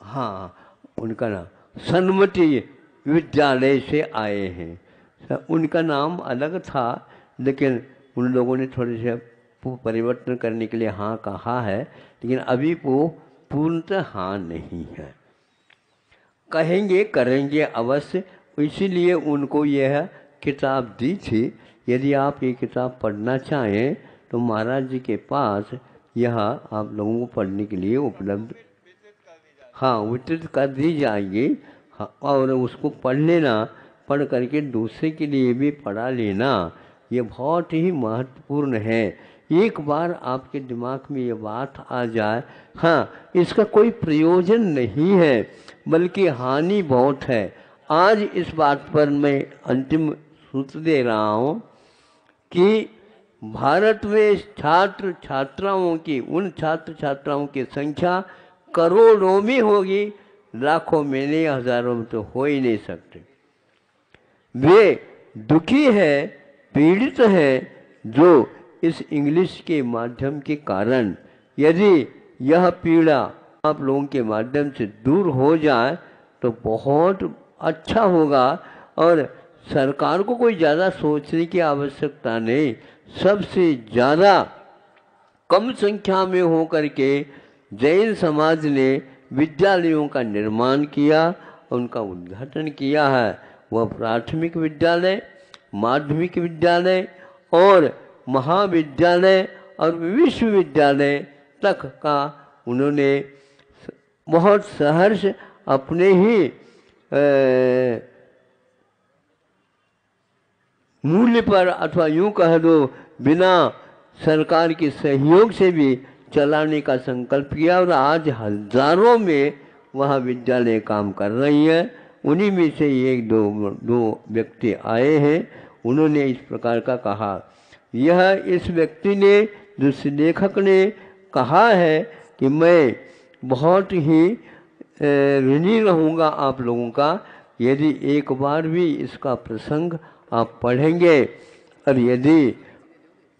हाँ उनका नाम सन्मति विद्यालय से आए हैं। उनका नाम अलग था, लेकिन उन लोगों ने थोड़े से परिवर्तन करने के लिए हाँ कहा है, लेकिन अभी वो पूर्णतः हाँ नहीं है। कहेंगे करेंगे अवश्य, इसीलिए उनको यह किताब दी थी। यदि आप ये किताब पढ़ना चाहें तो महाराज जी के पास यह आप लोगों को पढ़ने के लिए उपलब्ध, हाँ, वितरित कर दी जाएगी। हाँ, और उसको पढ़ लेना, पढ़ करके दूसरे के लिए भी पढ़ा लेना, ये बहुत ही महत्वपूर्ण है। एक बार आपके दिमाग में ये बात आ जाए, हाँ, इसका कोई प्रयोजन नहीं है बल्कि हानि बहुत है। आज इस बात पर मैं अंतिम सूत्र दे रहा हूँ कि भारत में छात्र छात्राओं की, उन छात्र छात्राओं की संख्या करोड़ों में होगी, लाखों में नहीं, हजारों में तो हो ही नहीं सकते। वे दुखी है, पीड़ित है, जो इस इंग्लिश के माध्यम के कारण, यदि यह पीड़ा आप लोगों के माध्यम से दूर हो जाए तो बहुत अच्छा होगा। और सरकार को कोई ज़्यादा सोचने की आवश्यकता नहीं, सबसे ज़्यादा कम संख्या में हो करके जैन समाज ने विद्यालयों का निर्माण किया, उनका उद्घाटन किया है। वह प्राथमिक विद्यालय, माध्यमिक विद्यालय और महाविद्यालय और विश्वविद्यालय तक का उन्होंने बहुत सहर्ष अपने ही मूल्य पर, अथवा यूँ कह दो बिना सरकार के सहयोग से भी चलाने का संकल्प किया। और आज हजारों में वह विद्यालय काम कर रही है। उन्हीं में से एक दो व्यक्ति आए हैं, उन्होंने इस प्रकार का कहा। यह इस व्यक्ति ने, जिस लेखक ने कहा है कि मैं बहुत ही ऋणी रहूँगा आप लोगों का यदि एक बार भी इसका प्रसंग आप पढ़ेंगे, और यदि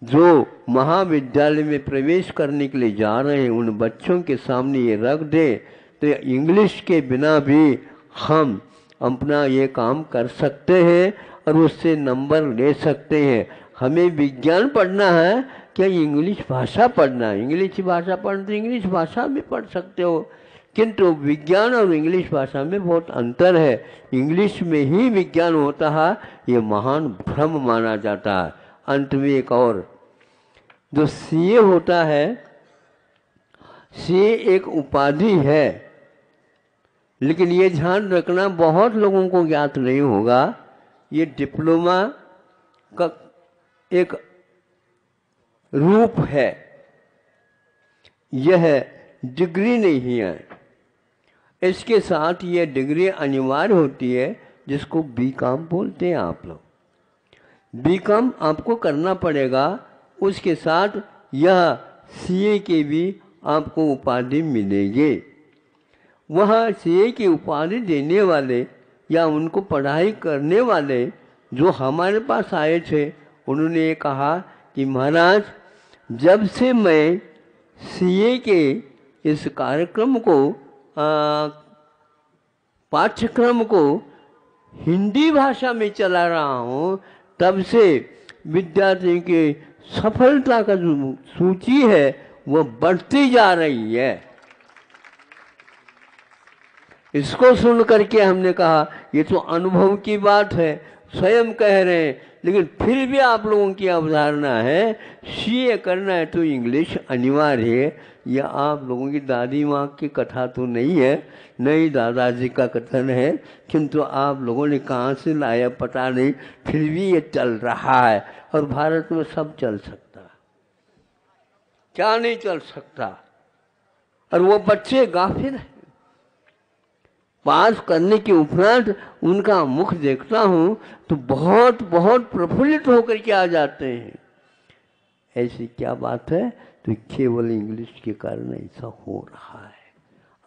जो महाविद्यालय में प्रवेश करने के लिए जा रहे हैं उन बच्चों के सामने ये रख दे तो इंग्लिश के बिना भी हम अपना ये काम कर सकते हैं और उससे नंबर ले सकते हैं। हमें विज्ञान पढ़ना है क्या इंग्लिश भाषा पढ़ना है? इंग्लिश भाषा पढ़ना तो इंग्लिश भाषा में पढ़ सकते हो, किंतु विज्ञान और इंग्लिश भाषा में बहुत अंतर है। इंग्लिश में ही विज्ञान होता है, ये महान भ्रम माना जाता है। अंत में एक और, जो सीए होता है, सीए एक उपाधि है, लेकिन ये ध्यान रखना बहुत लोगों को ज्ञात नहीं होगा, ये डिप्लोमा का एक रूप है, यह डिग्री नहीं है। इसके साथ ये डिग्री अनिवार्य होती है जिसको बीकॉम बोलते हैं आप लोग। बीकॉम आपको करना पड़ेगा, उसके साथ यह सीए के भी आपको उपाधि मिलेगी। वह सीए की उपाधि देने वाले या उनको पढ़ाई करने वाले जो हमारे पास आए थे, उन्होंने ये कहा कि महाराज जब से मैं सीए के इस कार्यक्रम को, पाठ्यक्रम को हिंदी भाषा में चला रहा हूँ, तब से विद्यार्थियों की सफलता का जो सूची है वो बढ़ती जा रही है। इसको सुन करके हमने कहा ये तो अनुभव की बात है, स्वयं कह रहे हैं, लेकिन फिर भी आप लोगों की अवधारणा है सीए करना है तो इंग्लिश अनिवार्य है। यह आप लोगों की दादी माँ की कथा तो नहीं है, नहीं दादाजी का कथन है, किंतु आप लोगों ने कहाँ से लाया पता नहीं, फिर भी ये चल रहा है। और भारत में सब चल सकता है, क्या नहीं चल सकता। और वो बच्चे गाफिल हैं, पास करने के उपरांत उनका मुख देखता हूँ तो बहुत बहुत प्रफुल्लित होकर के आ जाते हैं। ऐसी क्या बात है? तो केवल इंग्लिश के कारण ऐसा हो रहा है।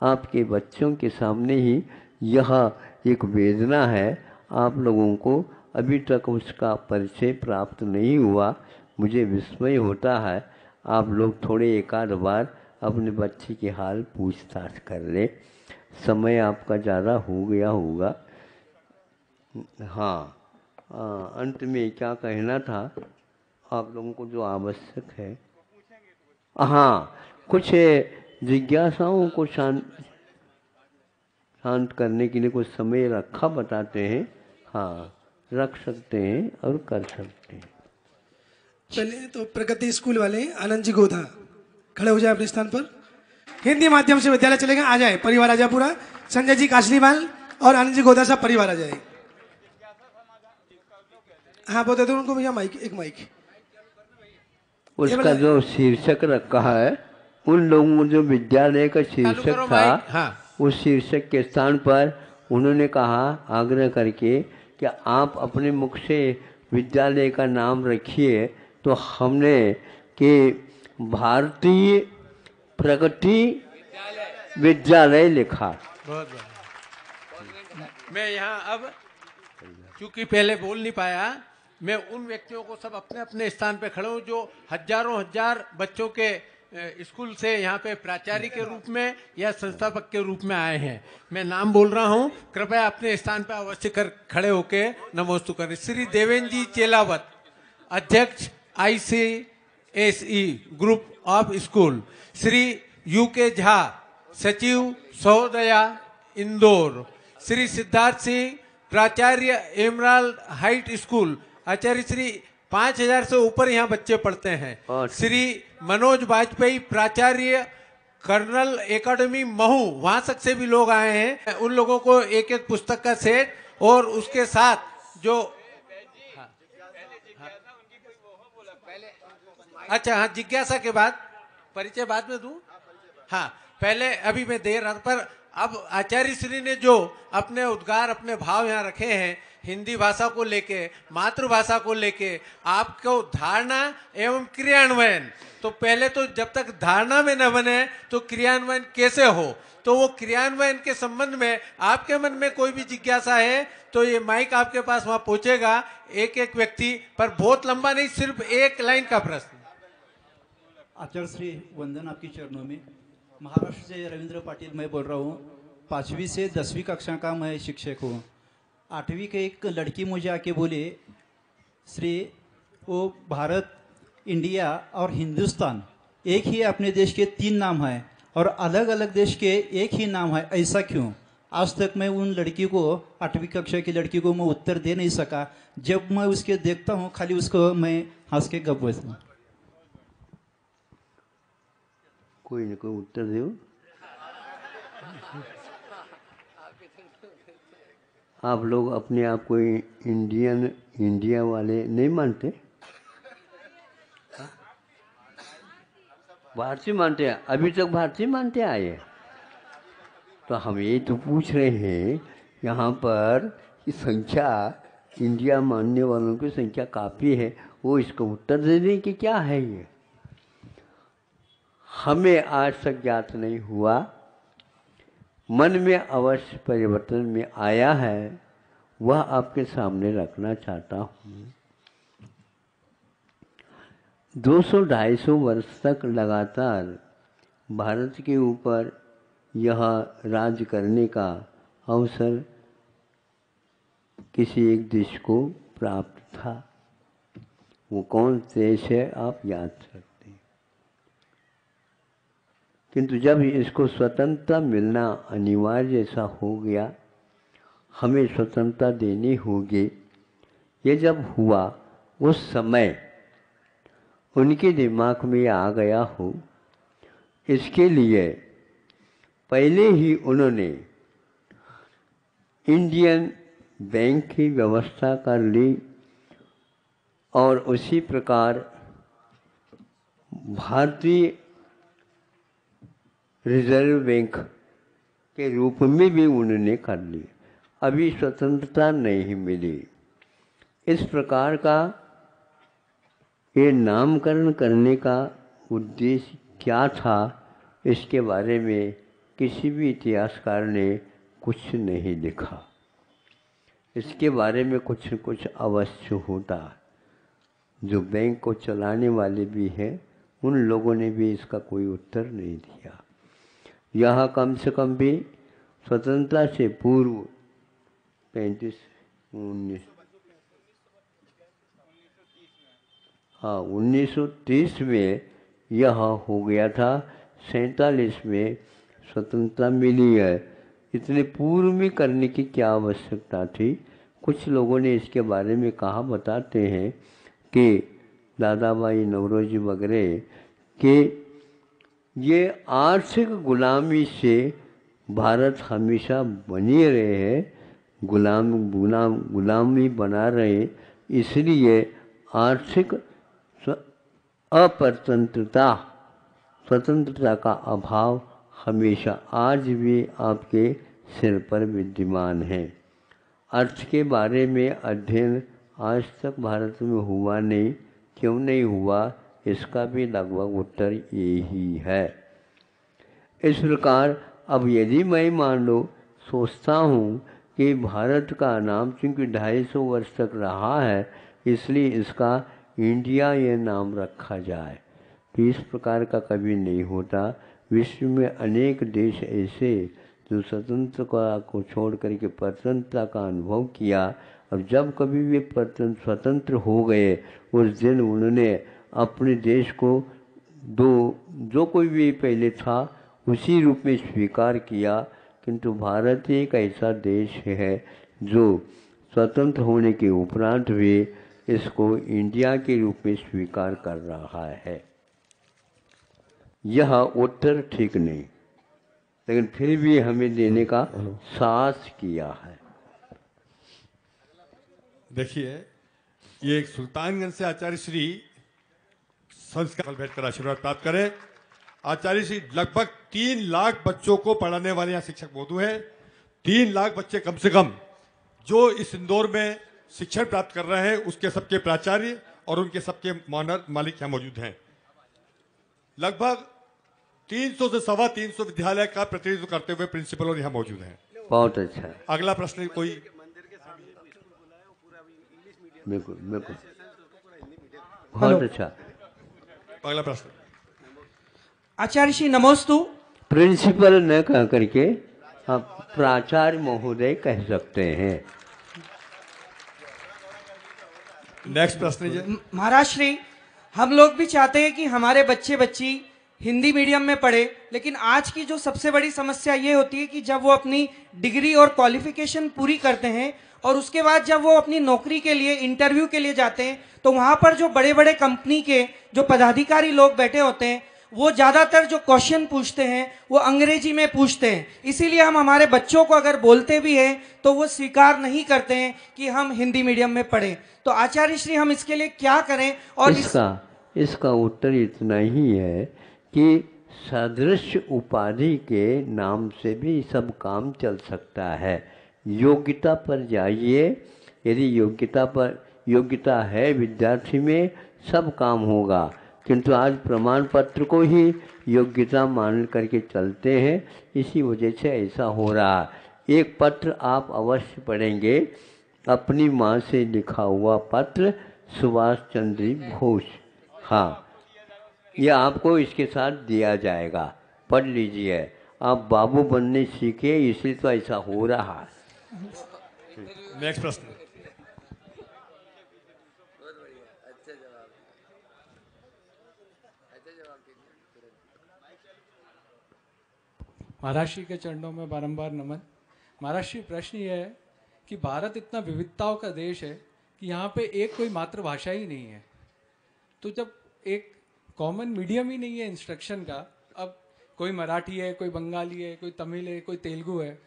आपके बच्चों के सामने ही यह एक वेदना है, आप लोगों को अभी तक उसका परिचय प्राप्त नहीं हुआ। मुझे विस्मय होता है, आप लोग थोड़े एक आध बार अपने बच्चे के हाल पूछताछ कर ले। समय आपका ज़्यादा हो गया होगा। हाँ, अंत में क्या कहना था, आप लोगों को जो आवश्यक है, हाँ, कुछ जिज्ञासाओं को शांत करने के लिए कुछ समय रखा बताते हैं। हाँ, रख सकते हैं और कर सकते हैं। पहले तो प्रगति स्कूल वाले आनंद जी गोधा खड़े हो जाए अपने स्थान पर। हिंदी माध्यम से विद्यालय चलेगा, आ जाए परिवार, आ जाए पूरा। संजय जी काशलीवाल और आनंद जी गोधा साहब परिवार आ जाए। हाँ, वो दे दो उनको भैया माइक, एक माइक। उसका जो शीर्षक रखा है, उन लोगों को जो विद्यालय का शीर्षक था, हाँ। उस शीर्षक के स्थान पर उन्होंने कहा आग्रह करके कि आप अपने मुख से विद्यालय का नाम रखिए। तो हमने कि भारतीय प्रगति विद्यालय लिखा। बहुत मैं यहाँ अब क्योंकि पहले बोल नहीं पाया, मैं उन व्यक्तियों को सब अपने अपने स्थान पे खड़े हूँ जो हजारों हजार बच्चों के स्कूल से यहाँ पे प्राचार्य के रूप में या संस्थापक के रूप में आए हैं। मैं नाम बोल रहा हूँ, कृपया अपने स्थान पर अवश्य कर खड़े होके नमोस्तु करें। श्री देवेंद्र जी चेलावत, अध्यक्ष ICSE group of school. Shri UK Jha, सचिव सहोदया इंदौर। श्री सिद्धार्थ सिंह, प्राचार्य एमराल्ड हाइट स्कूल। आचार्य श्री 5000 से ऊपर यहाँ बच्चे पढ़ते हैं। श्री मनोज वाजपेयी, प्राचार्य कर्नल एकेडमी महू, वहां तक से भी लोग आए हैं। उन लोगों को एक एक पुस्तक का सेट और उसके साथ जो अच्छा, हाँ, जिज्ञासा के बाद परिचय बाद में दूं। हाँ, पहले अभी मैं दे रहा था, पर अब आचार्य श्री ने जो अपने उद्गार, अपने भाव यहाँ रखे हैं हिंदी भाषा को लेके, मातृभाषा को लेके, आपको धारणा एवं क्रियान्वयन, तो पहले तो जब तक धारणा में न बने तो क्रियान्वयन कैसे हो। तो वो क्रियान्वयन के संबंध में आपके मन में कोई भी जिज्ञासा है तो ये माइक आपके पास वहां पहुंचेगा, एक एक व्यक्ति पर, बहुत लंबा नहीं, सिर्फ एक लाइन का प्रश्न। आचार्य श्री, वंदन आपके चरणों में। महाराष्ट्र से रविंद्र पाटिल मैं बोल रहा हूँ। 5वीं से 10वीं कक्षा का मैं शिक्षक हूँ। 8वीं के एक लड़की मुझे आके बोले, श्री, वो भारत, इंडिया और हिंदुस्तान एक ही अपने देश के 3 नाम हैं और अलग अलग देश के एक ही नाम है, ऐसा क्यों? आज तक मैं उन लड़की को, 8वीं कक्षा की लड़की को मैं उत्तर दे नहीं सका। जब मैं उसके देखता हूँ खाली उसको मैं हंस के गप बसता हूँ। कोई न कोई उत्तर दो। आप लोग अपने आप को इंडिया वाले नहीं मानते? भारतीय मानते हैं, अभी तक भारतीय मानते आए। तो हम ये तो पूछ रहे हैं यहाँ पर कि संख्या, इंडिया मानने वालों की संख्या काफ़ी है, वो इसको उत्तर दे दें कि क्या है ये। हमें आज तक ज्ञात नहीं हुआ, मन में अवश्य परिवर्तन में आया है, वह आपके सामने रखना चाहता हूँ। 200-250 वर्ष तक लगातार भारत के ऊपर यह राज करने का अवसर किसी एक देश को प्राप्त था। वो कौन देश है आप याद रखते हैं। किंतु जब इसको स्वतंत्रता मिलना अनिवार्य ऐसा हो गया, हमें स्वतंत्रता देनी होगी, ये जब हुआ उस समय उनके दिमाग में आ गया हो, इसके लिए पहले ही उन्होंने इंडियन बैंक की व्यवस्था कर ली और उसी प्रकार भारतीय रिजर्व बैंक के रूप में भी उन्होंने कर ली। अभी स्वतंत्रता नहीं मिली। इस प्रकार का ये नामकरण करने का उद्देश्य क्या था, इसके बारे में किसी भी इतिहासकार ने कुछ नहीं लिखा। इसके बारे में कुछ न कुछ अवश्य होता। जो बैंक को चलाने वाले भी हैं, उन लोगों ने भी इसका कोई उत्तर नहीं दिया। यहाँ कम से कम भी स्वतंत्रता से पूर्व 19 हाँ 1930 में यह हो गया था, 47 में स्वतंत्रता मिली है। इतने पूर्व में करने की क्या आवश्यकता थी? कुछ लोगों ने इसके बारे में कहा, बताते हैं कि दादा भाई नौरोजी वगैरह कि ये आर्थिक गुलामी से भारत हमेशा बनी रहे हैं, गुलामी बना रहे, इसलिए आर्थिक स्वतंत्रता का अभाव हमेशा आज भी आपके सिर पर विद्यमान है। अर्थ के बारे में अध्ययन आज तक भारत में हुआ नहीं। क्यों नहीं हुआ? इसका भी लगभग उत्तर यही है। इस प्रकार अब यदि मैं मान लो सोचता हूँ कि भारत का नाम चूँकि 250 वर्ष तक रहा है, इसलिए इसका इंडिया ये नाम रखा जाए, तो इस प्रकार का कभी नहीं होता। विश्व में अनेक देश ऐसे जो स्वतंत्रता को छोड़ करके परतंत्रता का अनुभव किया, और जब कभी वे स्वतंत्र हो गए उस दिन उन्होंने अपने देश को जो कोई भी पहले था उसी रूप में स्वीकार किया। किंतु भारत एक ऐसा देश है जो स्वतंत्र होने के उपरांत भी इसको इंडिया के रूप में स्वीकार कर रहा है। यह उत्तर ठीक नहीं, लेकिन फिर भी हमें देने का साहस किया है। देखिए, ये एक सुल्तानगंज से आचार्य श्री संस्कार भेंट कर आशीर्वाद प्राप्त करें। आचार्य श्री लगभग 3 लाख बच्चों को पढ़ाने वाले यहाँ शिक्षक मौजूद हैं। 3 लाख बच्चे कम से कम जो इस इंदौर में शिक्षण प्राप्त कर रहे हैं, उसके सबके प्राचार्य और उनके सबके मालिक यहाँ मौजूद हैं। लगभग 300 से 325 विद्यालय का प्रतिनिधित्व करते हुए प्रिंसिपल और यहाँ मौजूद हैं। बहुत अच्छा। अगला प्रश्न कोई? बिल्कुल बिल्कुल, बहुत अच्छा। अगला प्रश्न। आचार्य श्री नमोस्तु। प्रिंसिपल न कह करके आप प्राचार्य महोदय कह सकते हैं। नेक्स्ट प्रश्न। महाराज श्री, हम लोग भी चाहते हैं कि हमारे बच्चे बच्ची हिंदी मीडियम में पढ़े, लेकिन आज की जो सबसे बड़ी समस्या ये होती है कि जब वो अपनी डिग्री और क्वालिफिकेशन पूरी करते हैं और उसके बाद जब वो अपनी नौकरी के लिए इंटरव्यू के लिए जाते हैं, तो वहाँ पर जो बड़े बड़े कंपनी के जो पदाधिकारी लोग बैठे होते हैं वो ज़्यादातर जो क्वेश्चन पूछते हैं वो अंग्रेजी में पूछते हैं। इसीलिए हम हमारे बच्चों को अगर बोलते भी हैं तो वो स्वीकार नहीं करते हैं कि हम हिंदी मीडियम में पढ़ें। तो आचार्य श्री, हम इसके लिए क्या करें? और इसका उत्तर इतना ही है कि सदृश उपाधि के नाम से भी सब काम चल सकता है। योग्यता पर जाइए, यदि योग्यता है विद्यार्थी में, सब काम होगा। किंतु आज प्रमाण पत्र को ही योग्यता मान करके चलते हैं, इसी वजह से ऐसा हो रहा है। एक पत्र आप अवश्य पढ़ेंगे, अपनी माँ से लिखा हुआ पत्र, सुभाष चंद्र बोस। हाँ, यह आपको इसके साथ दिया जाएगा, पढ़ लीजिए। आप बाबू बनने सीखे, इसलिए तो ऐसा हो रहा है। नेक्स्ट प्रश्न। महाराज श्री के चरणों में बारंबार नमन। महाराज श्री, प्रश्न ये है कि भारत इतना विविधताओं का देश है कि यहाँ पे एक कोई मातृभाषा ही नहीं है, तो जब एक कॉमन मीडियम ही नहीं है इंस्ट्रक्शन का, अब कोई मराठी है, कोई बंगाली है, कोई तमिल है, कोई तेलुगु है,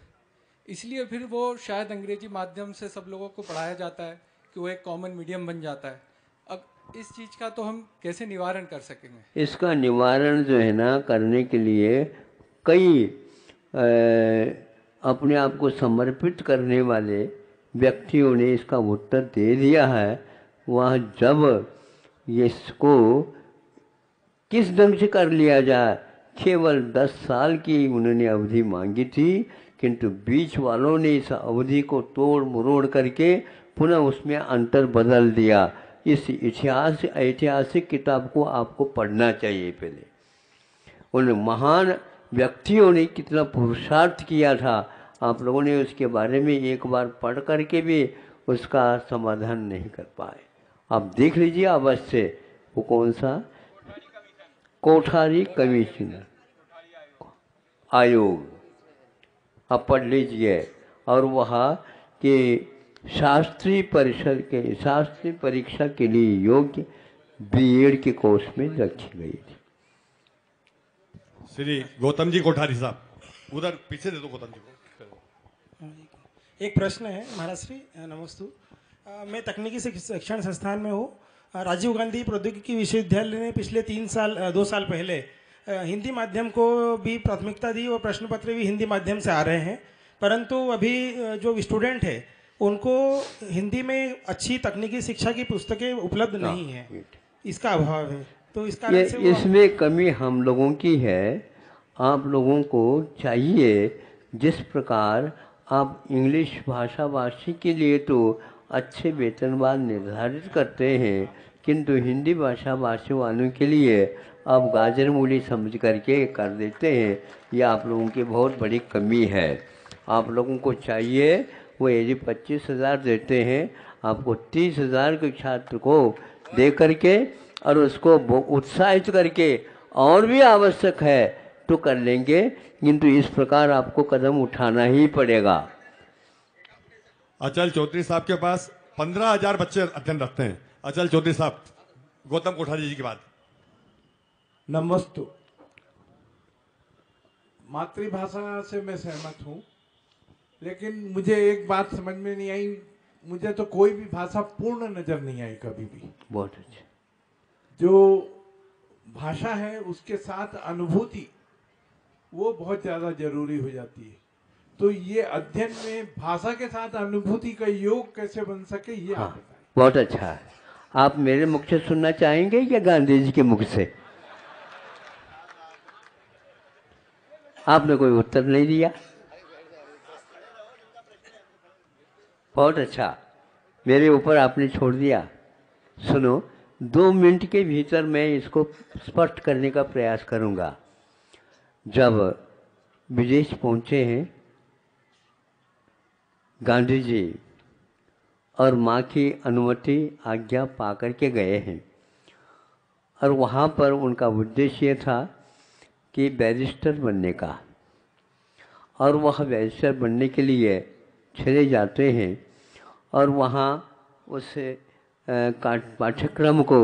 इसलिए फिर वो शायद अंग्रेजी माध्यम से सब लोगों को पढ़ाया जाता है कि वो एक कॉमन मीडियम बन जाता है। अब इस चीज़ का तो हम कैसे निवारण कर सकेंगे? इसका निवारण जो है ना, करने के लिए कई अपने आप को समर्पित करने वाले व्यक्तियों ने इसका उत्तर दे दिया है। वह जब इसको किस ढंग से कर लिया जाए, केवल 10 साल की उन्होंने अवधि मांगी थी, किंतु बीच वालों ने इस अवधि को तोड़ मरोड़ करके पुनः उसमें अंतर बदल दिया। इस ऐतिहासिक किताब को आपको पढ़ना चाहिए। पहले उन महान व्यक्तियों ने कितना पुरुषार्थ किया था, आप लोगों ने उसके बारे में एक बार पढ़ करके भी उसका समाधान नहीं कर पाए। आप देख लीजिए अवश्य, वो कौन सा? कोठारी कमीशन आयोग, आप पढ़ लीजिए। और वहाँ के शास्त्रीय परिषद के शास्त्रीय परीक्षा के लिए योग्य बीएड के कोर्स में रखी गई थी। श्री गौतम जी कोठारी साहब, उधर पीछे दे दो गौतम जी को। एक प्रश्न है महाराज श्री, नमस्तु। मैं तकनीकी शिक्षण संस्थान में हूँ। राजीव गांधी प्रौद्योगिकी विश्वविद्यालय ने पिछले 2 साल पहले हिंदी माध्यम को भी प्राथमिकता दी और प्रश्न पत्र भी हिंदी माध्यम से आ रहे हैं, परंतु अभी जो स्टूडेंट है उनको हिंदी में अच्छी तकनीकी शिक्षा की पुस्तकें उपलब्ध नहीं है, इसका अभाव है। तो इस कारण से इसमें कमी हम लोगों की है। आप लोगों को चाहिए, जिस प्रकार आप इंग्लिश भाषा भाषी के लिए तो अच्छे वेतनमान निर्धारित करते हैं, किंतु हिंदी भाषा भाषी वालों के लिए आप गाजर मूली समझ करके कर देते हैं। ये आप लोगों की बहुत बड़ी कमी है। आप लोगों को चाहिए, वो यदि 25,000 देते हैं, आपको 30,000 के छात्र को दे करके और उसको उत्साहित करके और भी आवश्यक है तो कर लेंगे, किंतु इस प्रकार आपको कदम उठाना ही पड़ेगा। अचल चौधरी साहब के पास 15,000 बच्चे अध्ययन रखते हैं। अचल चौधरी साहब, गौतम कोठारी जी की बात। नमस्तु। मातृभाषा से मैं सहमत हूँ, लेकिन मुझे एक बात समझ में नहीं आई, मुझे तो कोई भी भाषा पूर्ण नजर नहीं आई कभी भी। बहुत अच्छा। जो भाषा है उसके साथ अनुभूति वो बहुत ज़्यादा जरूरी हो जाती है। तो ये अध्ययन में भाषा के साथ अनुभूति का योग कैसे बन सके, ये आप बताएं। बहुत अच्छा है। आप मेरे मुख से सुनना चाहेंगे या गांधी जी के मुख से? आपने कोई उत्तर नहीं दिया। बहुत अच्छा, मेरे ऊपर आपने छोड़ दिया। सुनो, 2 मिनट के भीतर मैं इसको स्पष्ट करने का प्रयास करूंगा। जब विदेश पहुंचे हैं गांधी जी और माँ की अनुमति आज्ञा पा कर के गए हैं, और वहाँ पर उनका उद्देश्य था कि बैरिस्टर बनने का, और वह बैरिस्टर बनने के लिए चले जाते हैं और वहाँ उस पाठ्यक्रम को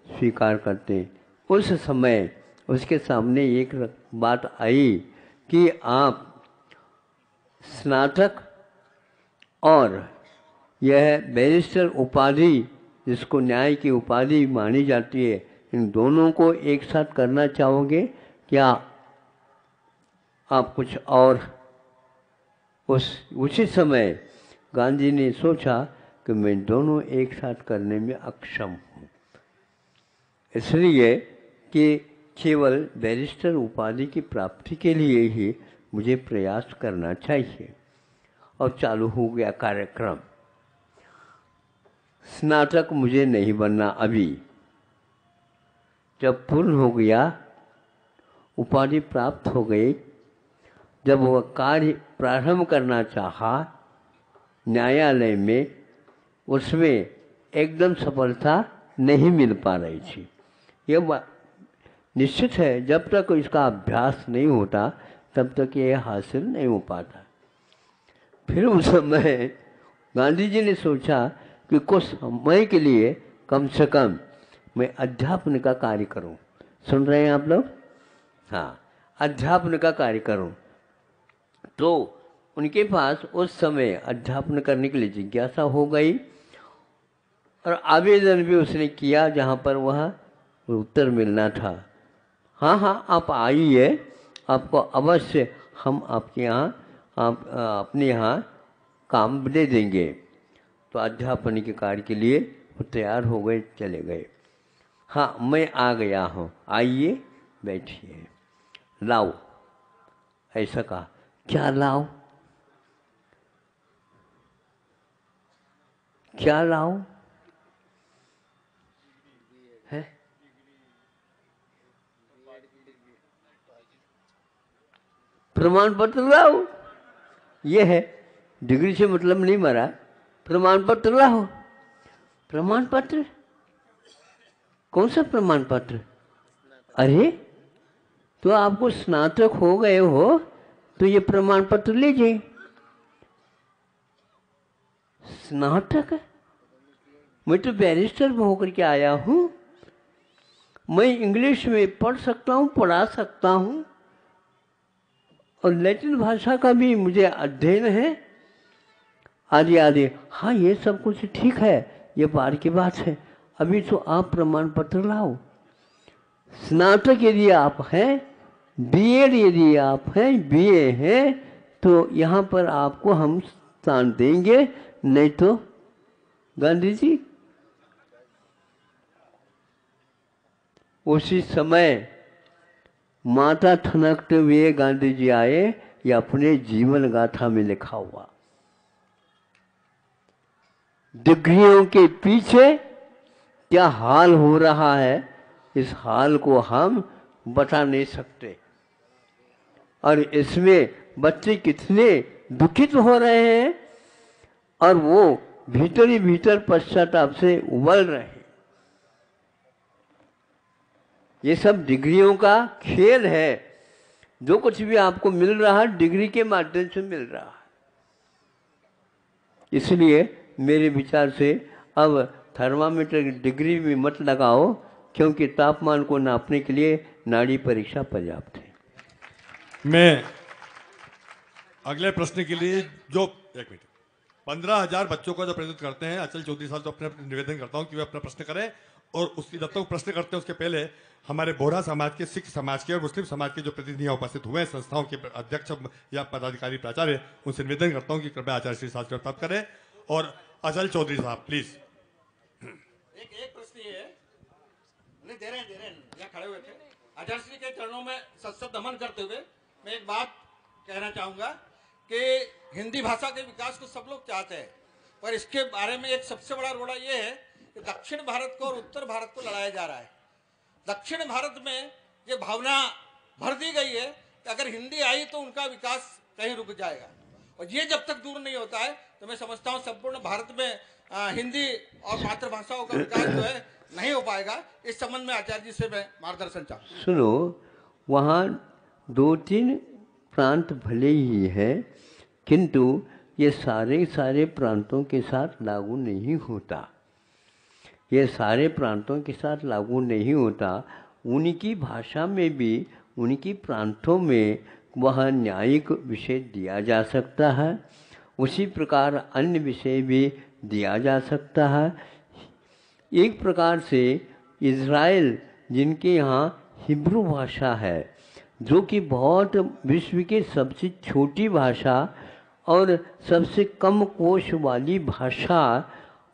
स्वीकार करते हैं। उस समय उसके सामने एक बात आई कि आप स्नातक और यह बैरिस्टर उपाधि, जिसको न्याय की उपाधि मानी जाती है, इन दोनों को एक साथ करना चाहोगे क्या आप कुछ और? उसी समय गांधी ने सोचा कि मैं दोनों एक साथ करने में अक्षम हूँ, इसलिए कि केवल बैरिस्टर उपाधि की प्राप्ति के लिए ही मुझे प्रयास करना चाहिए। और चालू हो गया कार्यक्रम। स्नातक मुझे नहीं बनना अभी, जब पूर्ण हो गया, उपाधि प्राप्त हो गई, जब वह कार्य प्रारंभ करना चाहा न्यायालय में, उसमें एकदम सफलता नहीं मिल पा रही थी। यह निश्चित है, जब तक इसका अभ्यास नहीं होता तब तक यह हासिल नहीं हो पाता। फिर उस समय गांधी जी ने सोचा कि कुछ समय के लिए कम से कम मैं अध्यापन का कार्य करूं। सुन रहे हैं आप लोग? हाँ, अध्यापन का कार्य करूं। तो उनके पास उस समय अध्यापन करने के लिए जिज्ञासा हो गई और आवेदन भी उसने किया जहाँ पर वह उत्तर मिलना था। हाँ हाँ, आप आइए, आपको अवश्य हम आपके यहाँ अपने यहाँ काम दे देंगे। तो अध्यापन के कार्य के लिए वो तैयार हो गए, चले गए। हाँ, मैं आ गया हूँ, आइए बैठिए, लाओ। ऐसा कहा। क्या लाओ? क्या लाओ है? प्रमाण पत्र लाओ। ये है, डिग्री से मतलब नहीं मरा, प्रमाण पत्र लाओ। प्रमाण पत्र कौन सा प्रमाण पत्र? अरे तो आपको स्नातक हो गए हो तो ये प्रमाण पत्र लीजिए। स्नातक? मैं तो बैरिस्टर होकर के आया हूँ, मैं इंग्लिश में पढ़ सकता हूँ, पढ़ा सकता हूँ, और लैटिन भाषा का भी मुझे अध्ययन है आदि आदि। हाँ, ये सब कुछ ठीक है, ये बाहर की बात है। अभी तो आप प्रमाण पत्र लाओ। स्नातक यदि आप हैं, बीएड यदि आप हैं, बीए हैं, तो यहाँ पर आपको हम स्थान देंगे, नहीं तो गांधी जी उसी समय माता ठनकते हुए गांधी जी आए, ये अपने जीवन गाथा में लिखा हुआ। डिग्रियों के पीछे क्या हाल हो रहा है, इस हाल को हम बता नहीं सकते, और इसमें बच्चे कितने दुखित हो रहे हैं, और वो भीतर ही भीतर पश्चाताप से उबल रहे हैं। ये सब डिग्रियों का खेल है। जो कुछ भी आपको मिल रहा है डिग्री के माध्यम से मिल रहा है। इसलिए मेरे विचार से अब थर्मामीटर की डिग्री में मत लगाओ, क्योंकि तापमान को नापने के लिए नाड़ी परीक्षा पर्याप्त है। मैं अगले प्रश्न के लिए जो 15,000 बच्चों का जो प्रतिनिधित्व करते हैं अचल चौधरी साहब, तो अपने निवेदन करता हूं कि वे अपना प्रश्न करें, और उसकी जब तक प्रश्न करते हैं उसके पहले हमारे बोहरा समाज के, सिख समाज के और मुस्लिम समाज के जो प्रतिनिधि उपस्थित हुए हैं, संस्थाओं के अध्यक्ष या पदाधिकारी प्राचार्य, उनसे निवेदन करता हूं कि कृपया आचार्य श्री साहब से प्राप्त करें। और अचल चौधरी साहब प्लीज। एक प्रश्न ये है, नहीं दे रहे हैं यहाँ खड़े हुए थे। आचार्य श्री के चरणों में सत नमन करते हुए मैं एक बात कहना चाहूंगा कि हिंदी भाषा के विकास को सब लोग चाहते हैं, पर इसके बारे में एक सबसे बड़ा रोड़ा ये है कि दक्षिण भारत को और उत्तर भारत को लड़ाया जा रहा है। दक्षिण भारत में ये भावना भर दी गई है कि अगर हिंदी आई तो उनका विकास कहीं रुक जाएगा, और ये जब तक दूर नहीं होता है तो मैं समझता हूँ संपूर्ण भारत में हिंदी और मातृभाषाओं का विकास जो है नहीं हो पाएगा। इस संबंध में आचार्य जी से मैं मार्गदर्शन चाहूँ। सुनो, वहाँ 2-3 प्रांत भले ही है, किंतु ये सारे प्रांतों के साथ लागू नहीं होता। ये सारे प्रांतों के साथ लागू नहीं होता। उनकी भाषा में भी, उनकी प्रांतों में वह न्यायिक विषय दिया जा सकता है, उसी प्रकार अन्य विषय भी दिया जा सकता है। एक प्रकार से इज़राइल, जिनके यहाँ हिब्रू भाषा है, जो कि बहुत विश्व की सबसे छोटी भाषा और सबसे कम कोश वाली भाषा,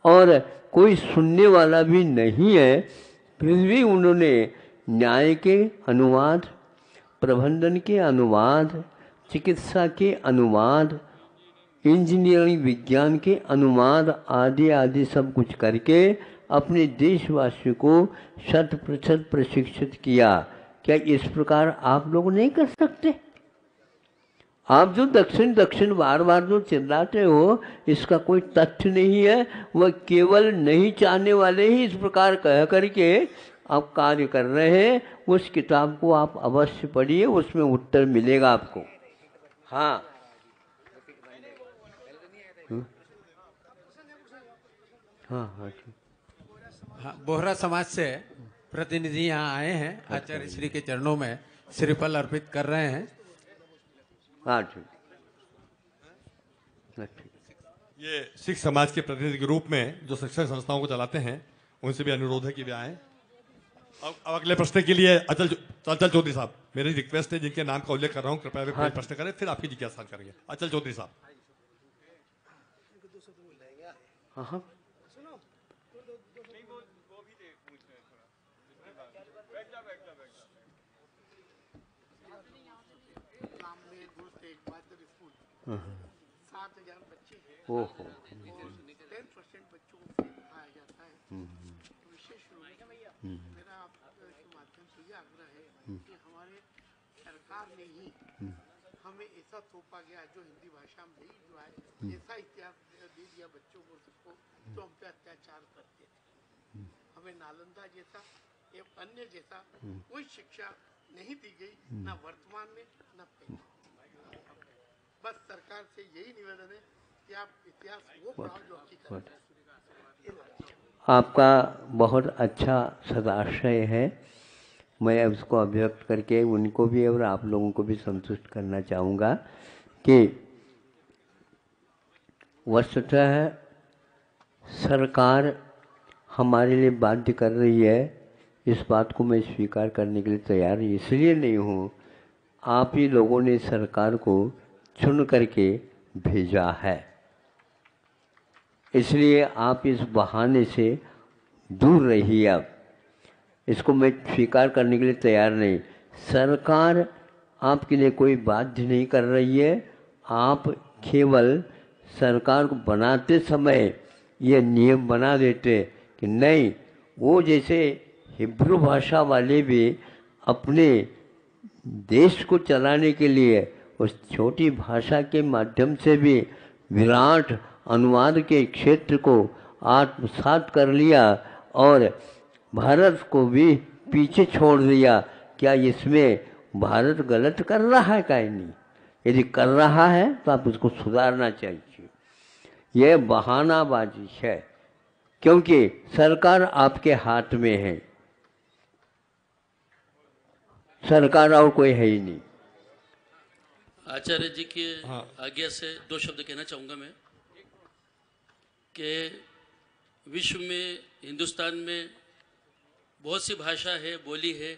और कोई सुनने वाला भी नहीं है, फिर भी उन्होंने न्याय के अनुवाद, प्रबंधन के अनुवाद, चिकित्सा के अनुवाद, इंजीनियरिंग विज्ञान के अनुवाद आदि आदि सब कुछ करके अपने देशवासियों को 100% प्रशिक्षित किया। क्या इस प्रकार आप लोग नहीं कर सकते? आप जो दक्षिण बार बार जो चिल्लाते हो, इसका कोई तथ्य नहीं है। वह केवल नहीं चाहने वाले ही इस प्रकार कह करके आप कार्य कर रहे हैं। उस किताब को आप अवश्य पढ़िए, उसमें उत्तर मिलेगा आपको। हाँ, हाँ, हाँ, बोहरा समाज से प्रतिनिधि यहाँ आए हैं, आचार्य श्री के चरणों में श्रीफल अर्पित कर रहे हैं। हाँ, ठीक। ये सिख समाज के प्रतिनिधि के रूप में जो शिक्षण संस्थाओं को चलाते हैं, उनसे भी अनुरोध है कि वे आए। अब अगले प्रश्न के लिए अचल चौधरी साहब, मेरी रिक्वेस्ट है, जिनके नाम का उल्लेख कर रहा हूँ, कृपया वे हाँ। प्रश्न करें, फिर आपकी जिज्ञासा करेंगे। अचल चौधरी साहब। हाँ, ओहो, 10% बच्चों को पढ़ाया जाता है। विशेष रूप से मेरा आपके माध्यम से ये आग्रह है कि हमारे सरकार ने ही हमें ऐसा थोपा गया जो हिंदी भाषा में ही जो है ऐसा इतिहास दे दिया बच्चों को सबको, तो हम पे अत्याचार करते थे। हमें नालंदा जैसा एवं अन्य जैसा कोई शिक्षा नहीं दी गई, ना वर्तमान में ना पहले। बस सरकार से यही निवेदन है कि आप इतिहास वो पढ़ाओ जो हकीकत है। आपका बहुत अच्छा सदाशय है। मैं उसको अभिव्यक्त करके उनको भी और आप लोगों को भी संतुष्ट करना चाहूँगा कि वस्तुतः सरकार हमारे लिए बाध्य कर रही है। इस बात को मैं स्वीकार करने के लिए तैयार इसलिए नहीं हूँ, आप ही लोगों ने सरकार को चुन करके भेजा है, इसलिए आप इस बहाने से दूर रहिए। अब इसको मैं स्वीकार करने के लिए तैयार नहीं। सरकार आपके लिए कोई बाध्य नहीं कर रही है। आप केवल सरकार को बनाते समय ये नियम बना देते कि नहीं, वो जैसे हिब्रू भाषा वाले भी अपने देश को चलाने के लिए उस छोटी भाषा के माध्यम से भी विराट अनुवाद के क्षेत्र को आत्मसात कर लिया और भारत को भी पीछे छोड़ दिया। क्या इसमें भारत गलत कर रहा है? क्या नहीं? यदि कर रहा है तो आप उसको सुधारना चाहिए। यह बहानाबाजी है, क्योंकि सरकार आपके हाथ में है, सरकार और कोई है ही नहीं। आचार्य जी की आज्ञा से दो शब्द कहना चाहूँगा मैं कि विश्व में, हिंदुस्तान में बहुत सी भाषा है, बोली है,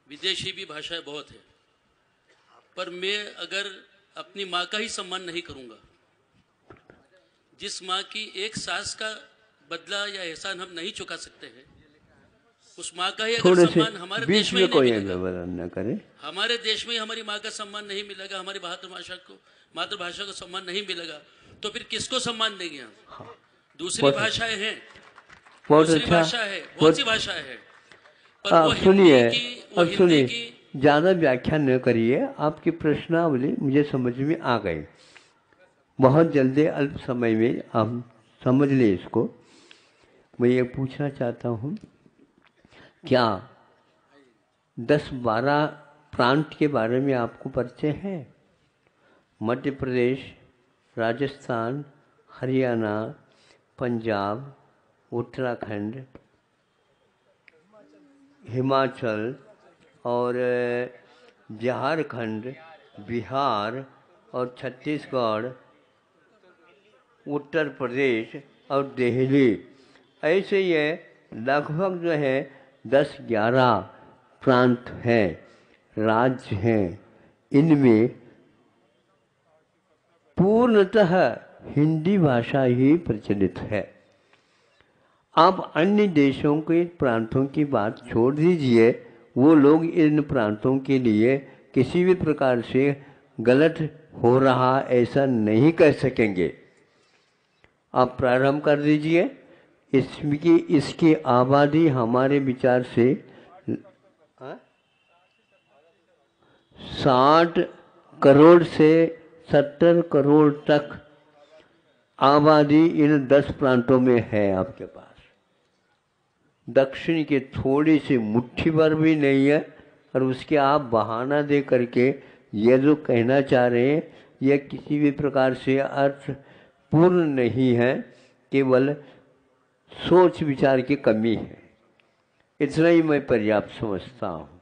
विदेशी भी भाषाएं बहुत है, पर मैं अगर अपनी माँ का ही सम्मान नहीं करूँगा, जिस माँ की एक सांस का बदला या एहसान हम नहीं चुका सकते हैं, उस माँ का ही अगर सम्मान हमारे देश में कोई न करे, हमारे देश में हमारी माँ का सम्मान नहीं मिलेगा, हमारी मातृभाषा को सम्मान नहीं मिलेगा, तो फिर किसको सम्मान देंगे हम? हाँ। दूसरी भाषाएं हैं, बहुत दूसरी अच्छा, भाषा है, बहुत सी भाषाएं हैं, पर वो सुनिए, अब सुनिए, ज़्यादा व्याख्या न करिए। आपकी प्रश्नावली मुझे समझ में आ गई। बहुत जल्दी अल्प समय में आप समझ ले इसको। मैं ये पूछना चाहता हूँ, क्या 10-12 प्रांत के बारे में आपको परिचय है? मध्य प्रदेश, राजस्थान, हरियाणा, पंजाब, उत्तराखंड, हिमाचल और झारखंड, बिहार और छत्तीसगढ़, उत्तर प्रदेश और दिल्ली, ऐसे ये लगभग जो है 10-11 प्रांत हैं, राज्य हैं। इनमें पूर्णतः हिंदी भाषा ही प्रचलित है। आप अन्य देशों के प्रांतों की बात छोड़ दीजिए, वो लोग इन प्रांतों के लिए किसी भी प्रकार से गलत हो रहा ऐसा नहीं कह सकेंगे। आप प्रारंभ कर दीजिए। इसकी आबादी हमारे विचार से 60 करोड़ से 70 करोड़ तक आबादी इन 10 प्रांतों में है आपके पास। दक्षिण के थोड़ी सी मुट्ठी भर भी नहीं है, और उसके आप बहाना दे करके ये जो कहना चाह रहे हैं यह किसी भी प्रकार से अर्थपूर्ण नहीं है, केवल सोच विचार की कमी है। इतना ही मैं पर्याप्त समझता हूँ।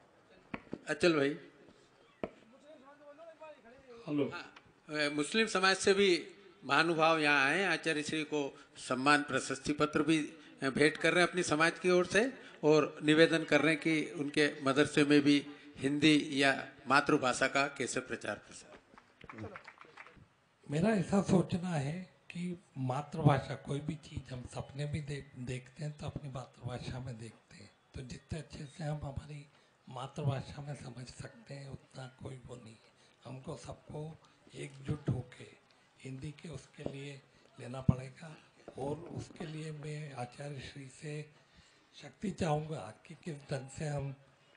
अचल भाई, हेलो, मुस्लिम समाज से भी महानुभाव यहाँ आए, आचार्य श्री को सम्मान प्रशस्ति पत्र भी भेंट कर रहे हैं अपनी समाज की ओर से, और निवेदन कर रहे हैं कि उनके मदरसे में भी हिंदी या मातृभाषा का कैसे प्रचार प्रसार। मेरा ऐसा सोचना है कि मातृभाषा, कोई भी चीज़ हम सपने भी देखते हैं तो अपनी मातृभाषा में देखते हैं, तो जितने अच्छे से हम हमारी मातृभाषा में समझ सकते हैं उतना कोई वो नहीं है। हमको सबको एकजुट होके हिंदी के उसके लिए लेना पड़ेगा, और उसके लिए मैं आचार्य श्री से शक्ति चाहूँगा कि किस ढंग से हम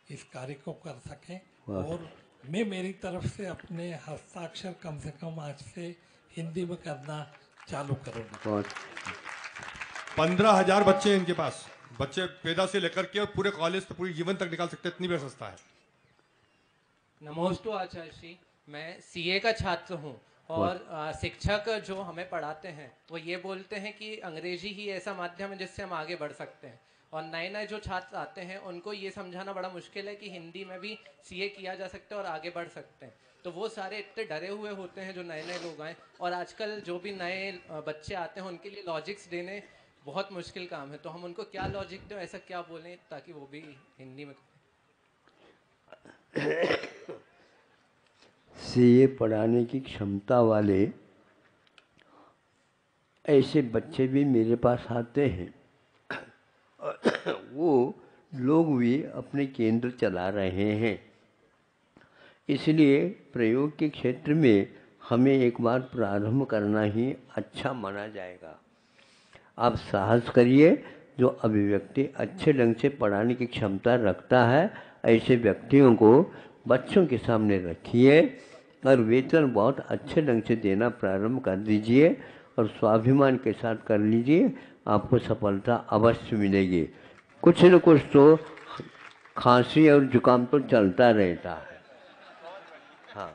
इस कार्य को कर सकें, और मैं मेरी तरफ से अपने हस्ताक्षर कम से कम आज से हिंदी में करना चालू करूँगा। 15,000 बच्चे हैं इनके पास, बच्चे पैदा से लेकर के और पूरे कॉलेज तो पूरी जीवन तक निकाल सकते हैं, इतनी बड़ी संस्था है। नमोस्तु आचार्य श्री, मैं सीए का छात्र हूँ और शिक्षक जो हमें पढ़ाते हैं वो ये बोलते हैं कि अंग्रेजी ही ऐसा माध्यम है जिससे हम आगे बढ़ सकते हैं, और नए नए जो छात्र आते हैं उनको ये समझाना बड़ा मुश्किल है कि हिंदी में भी सीए किया जा सकता है और आगे बढ़ सकते हैं। तो वो सारे इतने डरे हुए होते हैं जो नए नए लोग आए, और आजकल जो भी नए बच्चे आते हैं उनके लिए लॉजिक्स देने बहुत मुश्किल काम है। तो हम उनको क्या लॉजिक दें, ऐसा क्या बोलें ताकि वो भी हिंदी में सीए पढ़ाने की क्षमता वाले ऐसे बच्चे भी मेरे पास आते हैं। वो लोग भी अपने केंद्र चला रहे हैं। इसलिए प्रयोग के क्षेत्र में हमें एक बार प्रारंभ करना ही अच्छा माना जाएगा। आप साहस करिए, जो अभिव्यक्ति अच्छे ढंग से पढ़ाने की क्षमता रखता है ऐसे व्यक्तियों को बच्चों के सामने रखिए और वेतन बहुत अच्छे ढंग से देना प्रारंभ कर दीजिए और स्वाभिमान के साथ कर लीजिए, आपको सफलता अवश्य मिलेगी। कुछ न कुछ तो खांसी और जुकाम तो चलता रहता है। हाँ,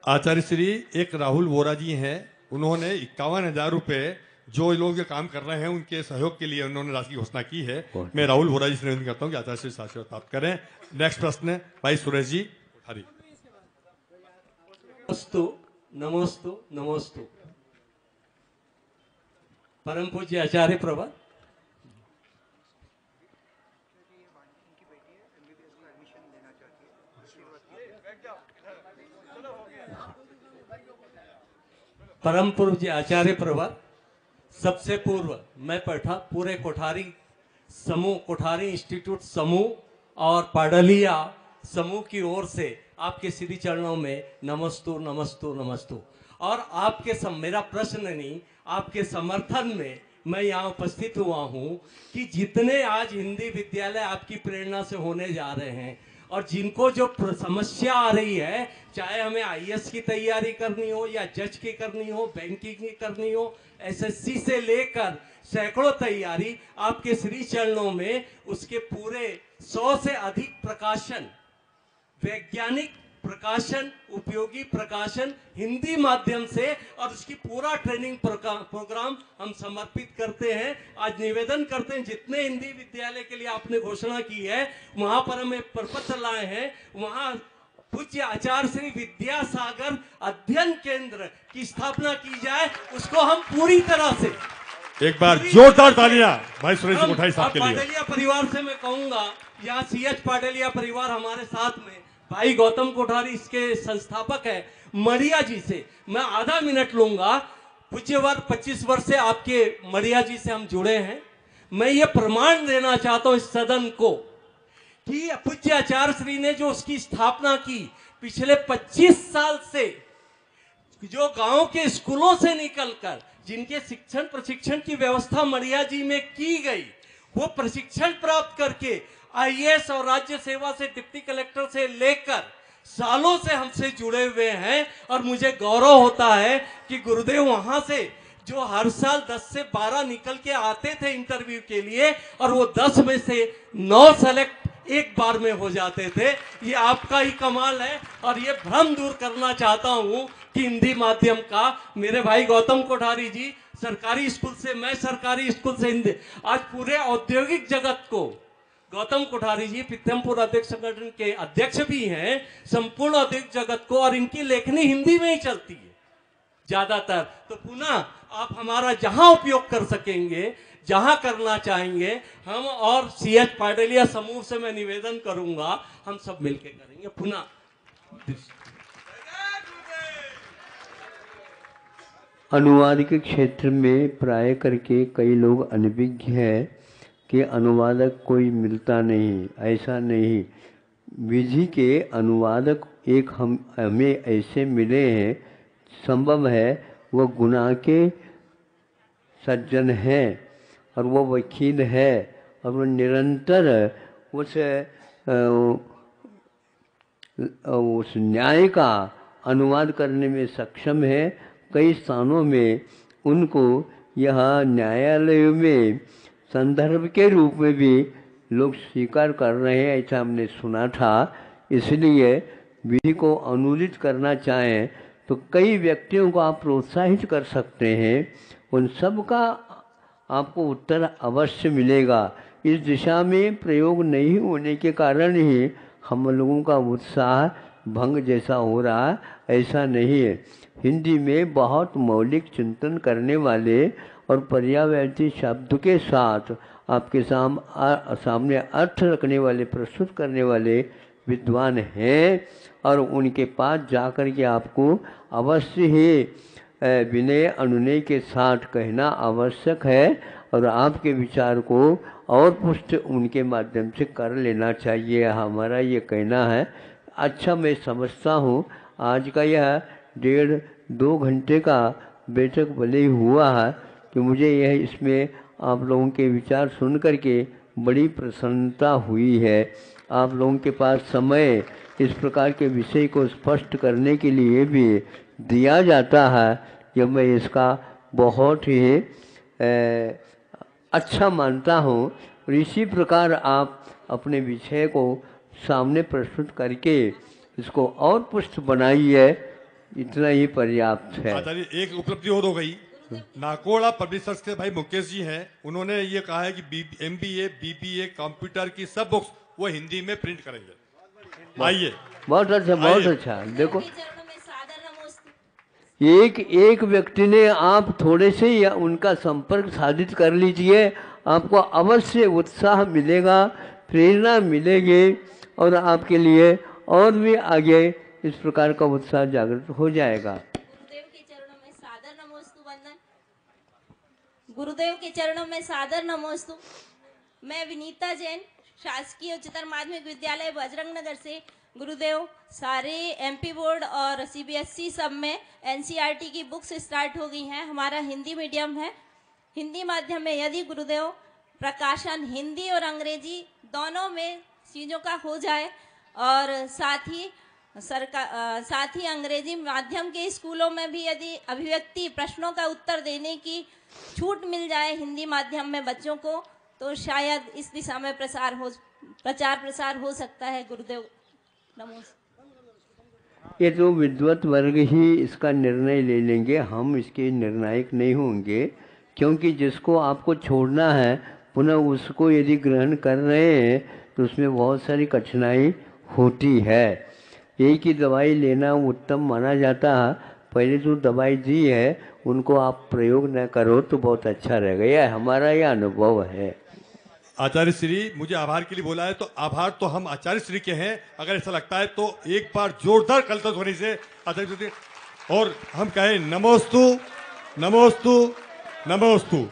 आचार्य श्री एक राहुल वोरा जी हैं, उन्होंने 51,000 रुपये जो लोग ये काम कर रहे हैं उनके सहयोग के लिए उन्होंने राशि की घोषणा की है। मैं राहुल वोरा जी से निवेदन करता हूँ कि आचार्य श्री आशीर्वाद प्राप्त करें। नेक्स्ट प्रश्न भाई सुरेश जी। हरी नमोस्तु नमोस्तु नमोस्तु। परम पूज्य आचार्य प्रभा, परम पूज्य आचार्य प्रभा, सबसे पूर्व मैं पढ़ा पूरे कोठारी समूह, कोठारी इंस्टीट्यूट समूह और पाडलिया समूह की ओर से आपके श्री चरणों में नमस्तु नमस्तु नमस्तु। और आपके मेरा प्रश्न नहीं, आपके समर्थन में मैं यहाँ उपस्थित हुआ हूँ कि जितने आज हिंदी विद्यालय आपकी प्रेरणा से होने जा रहे हैं और जिनको जो समस्या आ रही है, चाहे हमें आईएएस की तैयारी करनी हो या जज की करनी हो, बैंकिंग की करनी हो, एसएससी से लेकर सैकड़ों तैयारी, आपके श्री चरणों में उसके पूरे 100 से अधिक प्रकाशन, वैज्ञानिक प्रकाशन, उपयोगी प्रकाशन हिंदी माध्यम से और उसकी पूरा ट्रेनिंग प्रोग्राम हम समर्पित करते हैं। आज निवेदन करते हैं जितने हिंदी विद्यालय के लिए आपने घोषणा की है वहां पर हम एक प्रपत्र लाए हैं, वहां पूज्य आचार्य श्री विद्यासागर अध्ययन केंद्र की स्थापना की जाए, उसको हम पूरी तरह से एक बार जोरदार तालियां भाई सुरेश कोठारी साहब के लिए। पाटलिया परिवार से मैं कहूंगा, यहाँ सीएच पाटलिया परिवार हमारे साथ में, भाई गौतम कोठारी इसके संस्थापक है, मरिया जी से मैं आधा मिनट लूंगा। पूज्य वर्ग 25 वर्ष से आपके मरिया जी से हम जुड़े हैं। मैं ये प्रमाण देना चाहता हूँ इस सदन को कि पूज्य आचार्य श्री ने जो उसकी स्थापना की, पिछले 25 साल से जो गांव के स्कूलों से निकलकर जिनके शिक्षण प्रशिक्षण की व्यवस्था मरिया जी में की गई, वो प्रशिक्षण प्राप्त करके आईएएस और राज्य सेवा से डिप्टी कलेक्टर से लेकर सालों से हमसे जुड़े हुए हैं। और मुझे गौरव होता है कि गुरुदेव वहां से जो हर साल 10 से 12 निकल के आते थे इंटरव्यू के लिए, और वो 10 में से 9 सेलेक्ट एक बार में हो जाते थे। ये आपका ही कमाल है। और ये भ्रम दूर करना चाहता हूं कि हिंदी माध्यम का, मेरे भाई गौतम कोठारी जी सरकारी स्कूल से, मैं सरकारी स्कूल से हिंदी, आज पूरे औद्योगिक जगत को, गौतम कोठारी जी पिथमपुर अध्यक्ष संगठन के अध्यक्ष भी हैं, संपूर्ण औद्योगिक जगत को, और इनकी लेखनी हिंदी में ही चलती है ज्यादातर। तो पुनः आप हमारा जहां उपयोग कर सकेंगे, जहां करना चाहेंगे, हम और सीएच पाटलिया समूह से मैं निवेदन करूंगा, हम सब मिलकर करेंगे। पुनः अनुवाद के क्षेत्र में प्राय करके कई लोग अनभिज्ञ हैं कि अनुवादक कोई मिलता नहीं। ऐसा नहीं, विधि के अनुवादक एक हमें ऐसे मिले हैं, संभव है वो गुनाह के सज्जन हैं और वो वकील है और वो निरंतर उस न्याय का अनुवाद करने में सक्षम है। कई स्थानों में उनको यह न्यायालयों में संदर्भ के रूप में भी लोग स्वीकार कर रहे हैं, ऐसा हमने सुना था। इसलिए विधि को अनुदित करना चाहें तो कई व्यक्तियों को आप प्रोत्साहित कर सकते हैं, उन सब का आपको उत्तर अवश्य मिलेगा। इस दिशा में प्रयोग नहीं होने के कारण ही हम लोगों का उत्साह भंग जैसा हो रहा है, ऐसा नहीं है। हिंदी में बहुत मौलिक चिंतन करने वाले और पर्यायवाची शब्द के साथ आपके सामने अर्थ रखने वाले, प्रस्तुत करने वाले विद्वान हैं और उनके पास जाकर के आपको अवश्य ही विनय अनुनय के साथ कहना आवश्यक है और आपके विचार को और पुष्ट उनके माध्यम से कर लेना चाहिए, हमारा ये कहना है। अच्छा, मैं समझता हूँ आज का यह 1.5-2 घंटे का बैठक भले ही हुआ है कि मुझे यह इसमें आप लोगों के विचार सुन करके बड़ी प्रसन्नता हुई है। आप लोगों के पास समय इस प्रकार के विषय को स्पष्ट करने के लिए भी दिया जाता है, कि मैं इसका बहुत ही अच्छा मानता हूँ। और इसी प्रकार आप अपने विषय को सामने प्रस्तुत करके इसको और पुष्ट बनाइए, इतना ही पर्याप्त है। आचार्य, एक उपलब्धि और हो गई। नाकोड़ा पब्लिशर्स के भाई मुकेश जी हैं, उन्होंने ये कहा है कि MBA, BBA कंप्यूटर की सब बुक्स वो हिंदी में प्रिंट करेंगे। आइए, बहुत अच्छा, बहुत अच्छा। देखो, एक व्यक्ति ने, आप थोड़े से या उनका संपर्क साधित कर लीजिए, आपको अवश्य उत्साह मिलेगा, प्रेरणा मिलेगी और आपके लिए और भी आगे इस प्रकार का उत्साह जागृत हो जाएगा। गुरुदेव के चरणों में सादर नमोस्तु। मैं विनीता जैन, शासकीय उच्चतर माध्यमिक विद्यालय बजरंग नगर से। गुरुदेव, सारे MP बोर्ड और CBSE सब में NCERT की बुक्स स्टार्ट हो गई हैं। हमारा हिंदी मीडियम है। हिंदी माध्यम में यदि गुरुदेव प्रकाशन हिंदी और अंग्रेजी दोनों में चीज़ों का हो जाए और साथ ही अंग्रेजी माध्यम के स्कूलों में भी यदि अभिव्यक्ति प्रश्नों का उत्तर देने की छूट मिल जाए हिंदी माध्यम में बच्चों को, तो शायद इस दिशा में प्रचार प्रसार हो सकता है। गुरुदेव नमस्कार। ये तो विद्वत वर्ग ही इसका निर्णय ले लेंगे, हम इसके निर्णायक नहीं होंगे, क्योंकि जिसको आपको छोड़ना है पुनः उसको यदि ग्रहण कर रहे हैं तो उसमें बहुत सारी कठिनाई होती है। एक ही दवाई लेना उत्तम माना जाता है। पहले जो दवाई दी है उनको आप प्रयोग न करो तो बहुत अच्छा रहेगा, यह हमारा यह अनुभव है। आचार्य श्री मुझे आभार के लिए बोला है, तो आभार तो हम आचार्य श्री के हैं। अगर ऐसा लगता है तो एक बार जोरदार कलतल होने से आचार्य श्री और हम कहें नमोस्तु नमोस्तु नमोस्तु।